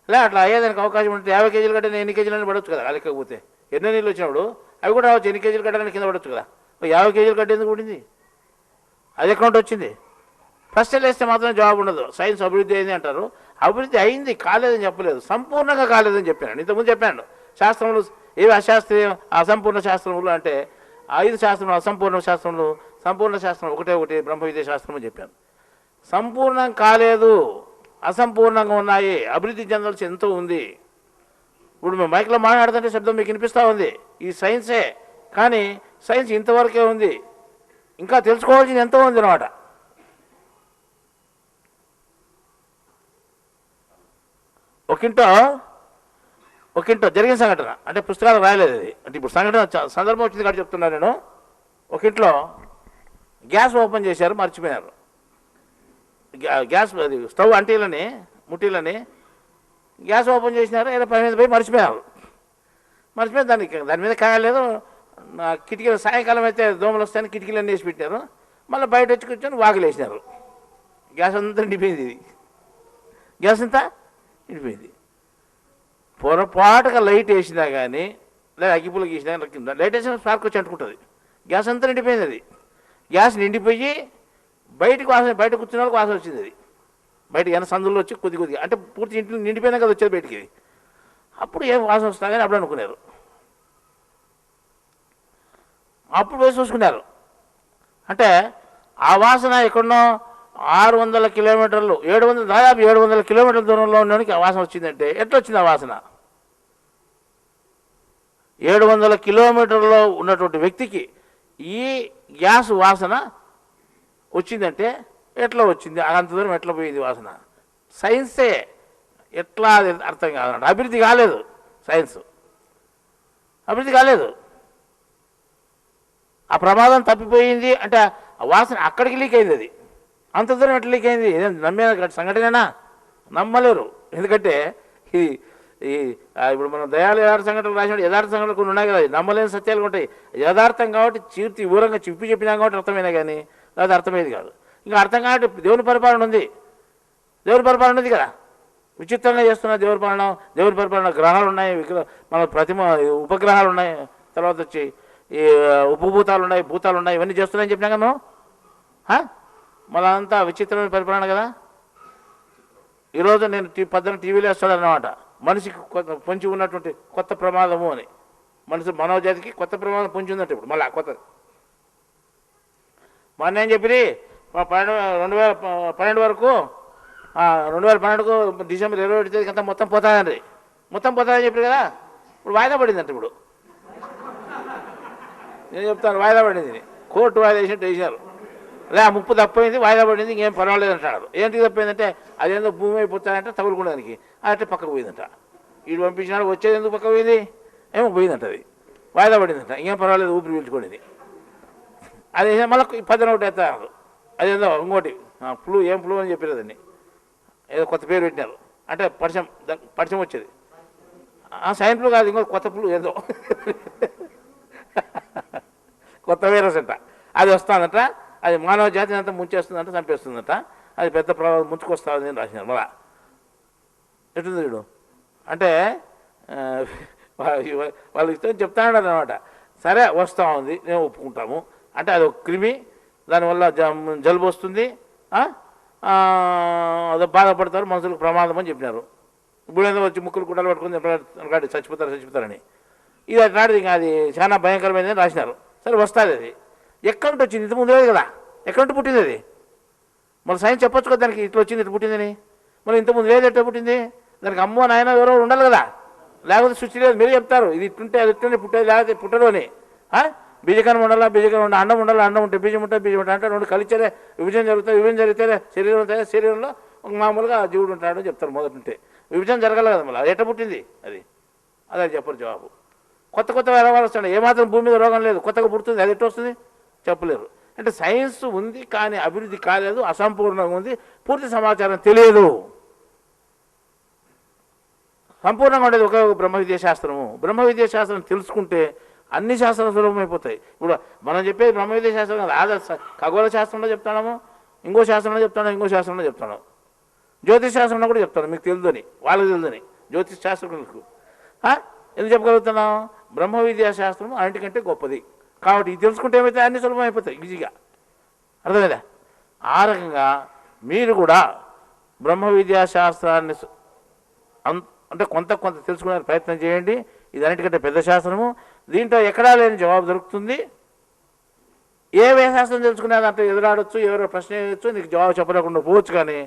అట్లా అయ్యేదానికి అవకాశం ఉంటే 50 కేజీలు గడ్డ ఎన్ని కేజీలని పడవచ్చు కదా. లేకపోతే ఎన్నో నీళ్ళు వచ్చినప్పుడు అవి కూడా రావచ్చు, ఎన్ని కేజీలు గడ్డని కింద పడవచ్చు కదా. 50 కేజీలు గడ్డ ఎందుకు పడింది, అది ఎక్కడ వచ్చింది? ప్రశ్నలు వేస్తే మాత్రం జవాబు ఉండదు. సైన్స్ అభివృద్ధి అయింది అంటారు. అభివృద్ధి అయింది, కాలేదని చెప్పలేదు, సంపూర్ణంగా కాలేదని చెప్పాను. ఇంతకుముందు చెప్పాను. శాస్త్రములు ఏవి అశాస్త్రీయ అసంపూర్ణ శాస్త్రములు అంటే 5 శాస్త్రములు అసంపూర్ణ శాస్త్రములు, సంపూర్ణ శాస్త్రం ఒకటి బ్రహ్మ విద్యా శాస్త్రం అని చెప్పాను. సంపూర్ణం కాలేదు, అసంపూర్ణంగా ఉన్నాయి, అభివృద్ధి చెందాల్సి ఎంతో ఉంది. ఇప్పుడు మేము మైక్లో మాట్లాడుతుంటే శబ్దం మీకు వినిపిస్తూ ఉంది, ఇది సైన్సే. కానీ సైన్స్ ఇంతవరకే ఉంది, ఇంకా తెలుసుకోవాల్సింది ఎంతో ఉంది అన్నమాట. ఒకంటో జరిగిన సంఘటన, అంటే పుస్తకాలు రాయలేదు అది, అంటే ఇప్పుడు సందర్భం వచ్చింది కాబట్టి చెప్తున్నాను నేను. ఒక ఇంట్లో గ్యాస్ ఓపెన్ చేశారు, మర్చిపోయారు. గ్యాస్ అది స్టవ్ అంటీలని ముట్టీలని గ్యాస్ ఓపెన్ చేసినారు, ఏదో పై మీద పోయి మర్చిపోయి దాని మీద కాయలేదు. కిటికీలు సాయంకాలం అయితే దోమలు వస్తాయని కిటికీలన్నీ వేసి పెట్టారు. మళ్ళీ బయట వచ్చి కూర్చొని వాకిలు వేసినారు. గ్యాస్ అంతా నిండిపోయింది. ఇది గ్యాస్ అంతా నిండిపోయింది. పొరపాటుగా లైట్ వేసినా కానీ, లేదా అగ్గిపుల్లకి వేసినా కానీ లైట్ వేసిన స్పార్క్ వచ్చి అంటుకుంటుంది. గ్యాస్ అంతా నిండిపోయింది. అది గ్యాస్ నిండిపోయి బయటకు కూర్చున్న వాళ్ళకి వాసన వచ్చింది. అది బయటకి ఏమైనా సందుల్లో వచ్చి కొద్దిగా అంటే పూర్తి ఇంట్లో నిండిపోయినా కదా వచ్చేది బయటికి. అప్పుడు ఏం వాసన వస్తున్నా కానీ అప్పుడు అనుకున్నారు. అప్పుడు పోయి చూసుకున్నారు. అంటే ఆ వాసన ఎక్కడనో 600 కిలోమీటర్లు, దాదాపు 700 కిలోమీటర్ల దూరంలో ఉండడానికి ఆ వాసన వచ్చిందంటే ఎట్లా వచ్చింది ఆ వాసన? 700 కిలోమీటర్లో ఉన్నటువంటి వ్యక్తికి ఈ గ్యాస్ వాసన వచ్చిందంటే ఎట్లా వచ్చింది? అంత దూరం ఎట్లా పోయింది వాసన? సైన్సే ఎట్లా అది అర్థం కాదన్నమాట. అభివృద్ధి కాలేదు, సైన్స్ అభివృద్ధి కాలేదు. ఆ ప్రమాదం తప్పిపోయింది అంటే ఆ వాసన అక్కడికి లీక్ అయింది. అది అంత దూరం ఎట్లా లీక్ అయింది? నమ్మే సంఘటనేనా? నమ్మలేరు. ఎందుకంటే ఇప్పుడు మనం దయాలు యథార్థ సంఘటనలు రాసినప్పుడు యథార్థ సంఘటనలు కొన్ని ఉన్నాయి కదా, నమ్మలేని సత్యాలు ఉంటాయి. యథార్థం కాబట్టి వివరంగా చెప్పినా కాబట్టి అర్థమైనా కానీ అది అర్థమయ్యేది కాదు. ఇంకా అర్థం కాదు. దేవుని పరిపాలన ఉంది, దేవుని పరిపాలన ఉంది కదా, విచిత్రంగా చేస్తున్న దేవుని పాలన. దేవుని పరిపాలన గ్రహాలు ఉన్నాయి, మన ప్రతిమ ఉపగ్రహాలు ఉన్నాయి, తర్వాత వచ్చి ఈ ఉపభూతాలు ఉన్నాయి, భూతాలు ఉన్నాయి, ఇవన్నీ చేస్తున్నాయని చెప్పినా కదా మళ్ళీ అంతా విచిత్రమైన పరిపాలన కదా. ఈరోజు నేను పొద్దున టీవీలో వేస్తాడన్నమాట, మనిషికి పొంచి ఉన్నటువంటి కొత్త ప్రమాదము అని. మనోజాతికి కొత్త ప్రమాదం పొంచి ఉందంటే ఇప్పుడు మళ్ళీ కొత్త. మొన్న ఏం చెప్పి 2012 వరకు 2012కు డిసెంబర్ 21 తేదీకి అంతా మొత్తం పోతాదండి, మొత్తం పోతాదని చెప్పారు కదా. ఇప్పుడు వాయిదా పడిందంట. ఇప్పుడు నేను చెప్తాను, వాయిదా పడింది, కోర్టు వాయిదా వేసినట్టు వేసారు. అదే ఆ ముప్పు తప్పైంది, వాయిదా పడింది, ఇంకేం పర్వాలేదు అంటాడు. ఏంటికి తప్పైందంటే అదేందో భూమి అయిపోతాయంటే తగులుకునేదానికి అంటే పక్కకు పోయిందంట. వీడు పంపించినాడు, వచ్చేది ఎందుకు పక్కకు పోయింది, ఏమో పోయిందంట, అది వాయిదా పడిందంట, ఇంకేం పర్వాలేదు ఊపిరి పీల్చుకునేది. అది మళ్ళీ 11 వేస్తారు. అదేందో ఇంకోటి ఫ్లూ, ఏం ఫ్లూ అని చెప్పారు, దాన్ని ఏదో కొత్త పేరు పెట్టినారు, అంటే పరిచయం వచ్చేది. సైన్ ఫ్లూ కాదు, ఇంకో కొత్త ఫ్లూ ఏదో కొత్త వైరస్ అంట, అది వస్తుందంట. అది మానవ జాతిని అంతా ముంచేస్తుందంట, చంపేస్తుందంట. అది పెద్ద ప్రభావం ముంచుకొస్తుంది అని రాసినారు. మళ్ళా ఎటుంది వీడు అంటే వాళ్ళు ఇష్టం చెప్తా ఉన్నారు అనమాట. సరే వస్తూ ఉంది, మేము ఒప్పుకుంటాము అంటే అది ఒక క్రిమి, దానివల్ల జలుబు వస్తుంది, అదే బాధపడతారు, మనుషులకు ప్రమాదం అని చెప్పినారు. ఇప్పుడు ఏదో వచ్చి ముక్కులు గుడ్డలు పట్టుకుని చచ్చిపోతారని. ఇది అట్లాంటిది ఇంకా అది చాలా భయంకరమైనది రాసినారు. సరే వస్తుంది, అది ఎక్కడి నుండి వచ్చింది, ఇంత ముందు లేదు కదా, ఎక్కడి నుండి పుట్టింది అది. మన సైన్స్ చెప్పొచ్చు కదా దానికి, ఇట్లా వచ్చింది ఇట్లా పుట్టిందని. మరి ఇంతకుముందు లేదు, ఎట్లా పుట్టింది, దానికి అమ్మో నాయన ఎవరో ఉండాలి కదా, లేకపోతే సృష్టి లేదు. మీరు చెప్తారు ఇది ఇట్టుంటే అది ఇట్టుంటే పుట్టేది, లేకపోతే పుట్టరు అని. బీజకణం ఉండాలా, బీజకణం ఉండాలి, అన్నం ఉండాలి, అన్నం ఉంటే బీజం ఉంటుంది, బీజం ఉంటుంది అంటే రెండు కలిచేదే విభజన జరుగుతాయి, విభజన జరిగితే శరీరం ఉంటుంది, శరీరంలో మామూలుగా జీవుడు ఉంటాడు అని చెప్తారు. మొదటి ఉంటే విభజన జరగాలి కదా, మళ్ళీ అది ఎట్లా పుట్టింది అది అదే చెప్పరు జవాబు. కొత్త కొత్త రోగాలు వస్తున్నాయి, ఏమాత్రం భూమి మీద రోగం లేదు, కొత్తగా పుడుతుంది, అది ఎట్లా వస్తుంది చెప్పలేరు. అంటే సైన్స్ ఉంది కానీ అభివృద్ధి కాలేదు, అసంపూర్ణంగా ఉంది, పూర్తి సమాచారం తెలియదు. సంపూర్ణంగా ఉండేది ఒక బ్రహ్మ విద్యాశాస్త్రము. బ్రహ్మ విద్యాశాస్త్రం తెలుసుకుంటే అన్ని శాస్త్రాలు సులభమైపోతాయి. ఇప్పుడు మనం చెప్పేది బ్రహ్మ విద్యాశాస్త్రం కాదు, ఖగోళ శాస్త్రంలో చెప్తాము, ఇంకో శాస్త్రంలో చెప్తాను, ఇంకో శాస్త్రంలో చెప్తాను, జ్యోతిష్ శాస్త్రంలో కూడా చెప్తాను. మీకు తెలుదని, వాళ్ళకి తెలుదని, జ్యోతిష్ శాస్త్రంకు ఎందుకు చెప్పగలుగుతున్నాం, బ్రహ్మ విద్యాశాస్త్రం అన్నిటికంటే గొప్పది కాబట్టి ఇది తెలుసుకుంటే ఏమైతే అన్ని సులభం అయిపోతాయి ఈజీగా. అర్థమైందా? ఆ రకంగా మీరు కూడా బ్రహ్మ విద్యాశాస్త్రాన్ని అంటే కొంత తెలుసుకునే ప్రయత్నం చేయండి. ఇది అన్నిటికంటే పెద్ద శాస్త్రము, దీంట్లో ఎక్కడా లేని జవాబు దొరుకుతుంది. ఏ శాస్త్రం తెలుసుకునే దాంట్లో ఎదురాడొచ్చు, ఎవరో ప్రశ్న వేయచ్చు, నీకు జవాబు చెప్పలేకుండా పోవచ్చు. కానీ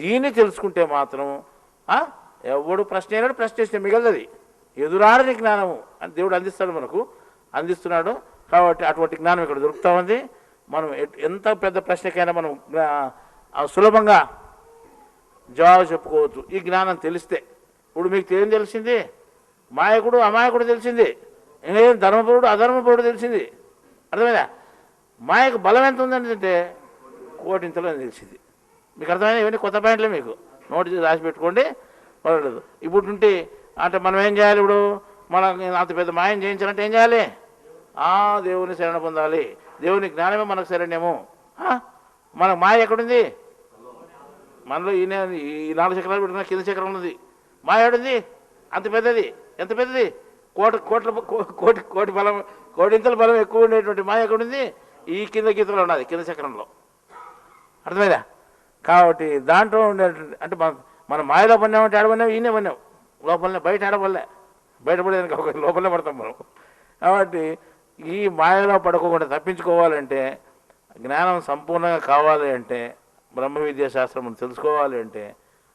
దీన్ని తెలుసుకుంటే మాత్రం ఎవడు ప్రశ్న అయినాడు, ప్రశ్న చేస్తే మిగలది ఎదురాడని జ్ఞానము అని దేవుడు అందిస్తాడు, మనకు అందిస్తున్నాడు. కాబట్టి అటువంటి జ్ఞానం ఇక్కడ దొరుకుతూ ఉంది. మనం ఎంత పెద్ద ప్రశ్నకైనా మనం సులభంగా జవాబు చెప్పుకోవచ్చు ఈ జ్ఞానం తెలిస్తే. ఇప్పుడు మీకు ఏం తెలిసింది, మాయకుడు అమాయకుడు తెలిసింది, ఇంకేం ధర్మపరుడు అధర్మపరుడు తెలిసింది. అర్థమైందా? మాయకు బలం ఎంత ఉందంటే కోటింతలో తెలిసింది. మీకు అర్థమైనా? ఇవన్నీ కొత్త పాయింట్లే, మీకు నోట్ రాసి పెట్టుకోండి, పర్వాలేదు. ఇప్పుడు ఉంటే అంటే మనం ఏం చేయాలి, ఇప్పుడు మనం అంత పెద్ద మాయం చేయించాలంటే ఏం చేయాలి, దేవుని శరణ పొందాలి. దేవుని జ్ఞానమే మనకు శరణ్యము. మనకు మాయ ఎక్కడుంది, మనలో ఈ 4 చక్రాలు పెట్టుకున్న కింద చక్రం ఉన్నది, మాయ ఏడుంది అంత పెద్దది. ఎంత పెద్దది, కోటి బలం, కోటింతల బలం ఎక్కువ ఉండేటువంటి మాయ ఎక్కడుంది, ఈ కింద గీతలో ఉన్నది, కింద చక్రంలో. అర్థమైందా? కాబట్టి దాంట్లో ఉండేటువంటి అంటే మనం మాయలో పడినామంటే ఆడపడినాం, ఈయనే పడినాం, లోపలనే, బయట ఆడపడలే, బయటపడేదానికి ఒక లోపలనే పడతాం మనం. కాబట్టి ఈ మాయలో పడుకోకుండా తప్పించుకోవాలంటే, జ్ఞానం సంపూర్ణంగా కావాలి అంటే, బ్రహ్మ విద్యాశాస్త్రం తెలుసుకోవాలి అంటే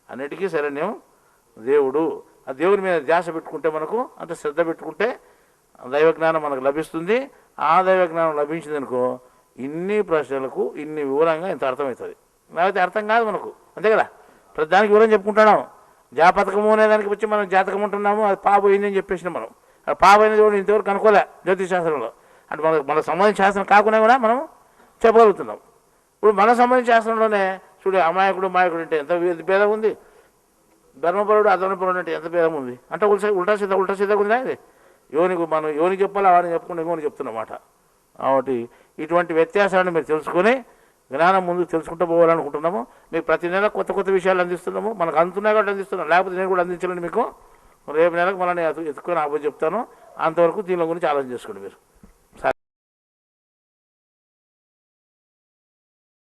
అన్నిటికీ శరణ్యం దేవుడు. ఆ దేవుని మీద ధ్యాస పెట్టుకుంటే, మనకు అంత శ్రద్ధ పెట్టుకుంటే దైవజ్ఞానం మనకు లభిస్తుంది. ఆ దైవజ్ఞానం లభించిందనుకో ఇన్ని ప్రశ్నలకు ఇన్ని వివరంగా ఇంత అర్థమవుతుంది. లేకపోతే అర్థం కాదు మనకు, అంతే కదా. ప్రతి దానికి వివరం చెప్పుకుంటున్నాం. జాపతకము అనే దానికి వచ్చి మనం జాతకం ఉంటున్నాము, అది పాపోయింది అని చెప్పేసినాం. మనం పాపోయినది కూడా ఇంతవరకు అనుకోలే జ్యోతిష్ శాస్త్రంలో. అంటే మనకు సంబంధించిన శాస్త్రం కాకుండా కూడా మనం చెప్పగలుగుతున్నాం. ఇప్పుడు మన సంబంధించిన శాస్త్రంలోనే చూడు, అమాయకుడు మాయకుడు అంటే ఎంత భేదం ఉంది, ధర్మపరుడు అధర్మపరుడు అంటే ఎంత భేదం ఉంది. అంటే ఉల్టా సీదా ఉందా ఇది. మనం యోనికి చెప్పాలి, వాడిని చెప్పుకుంటే ఇంకోని చెప్తున్నమాట. కాబట్టి ఇటువంటి వ్యత్యాసాన్ని మీరు తెలుసుకొని జ్ఞానం ముందుకు తెలుసుకుంటూ పోవాలనుకుంటున్నాము. మీకు ప్రతి నెల కొత్త కొత్త విషయాలు అందిస్తున్నాము. మనకు అందుతున్నాయి కాబట్టి అందిస్తున్నాం, లేకపోతే నేను కూడా అందించలేను మీకు. రేపు నెలకు మళ్ళీ నేను ఎత్తుకొని అబ్బాయి చెప్తాను. అంతవరకు దీని గురించి ఆలోచన చేసుకోండి మీరు.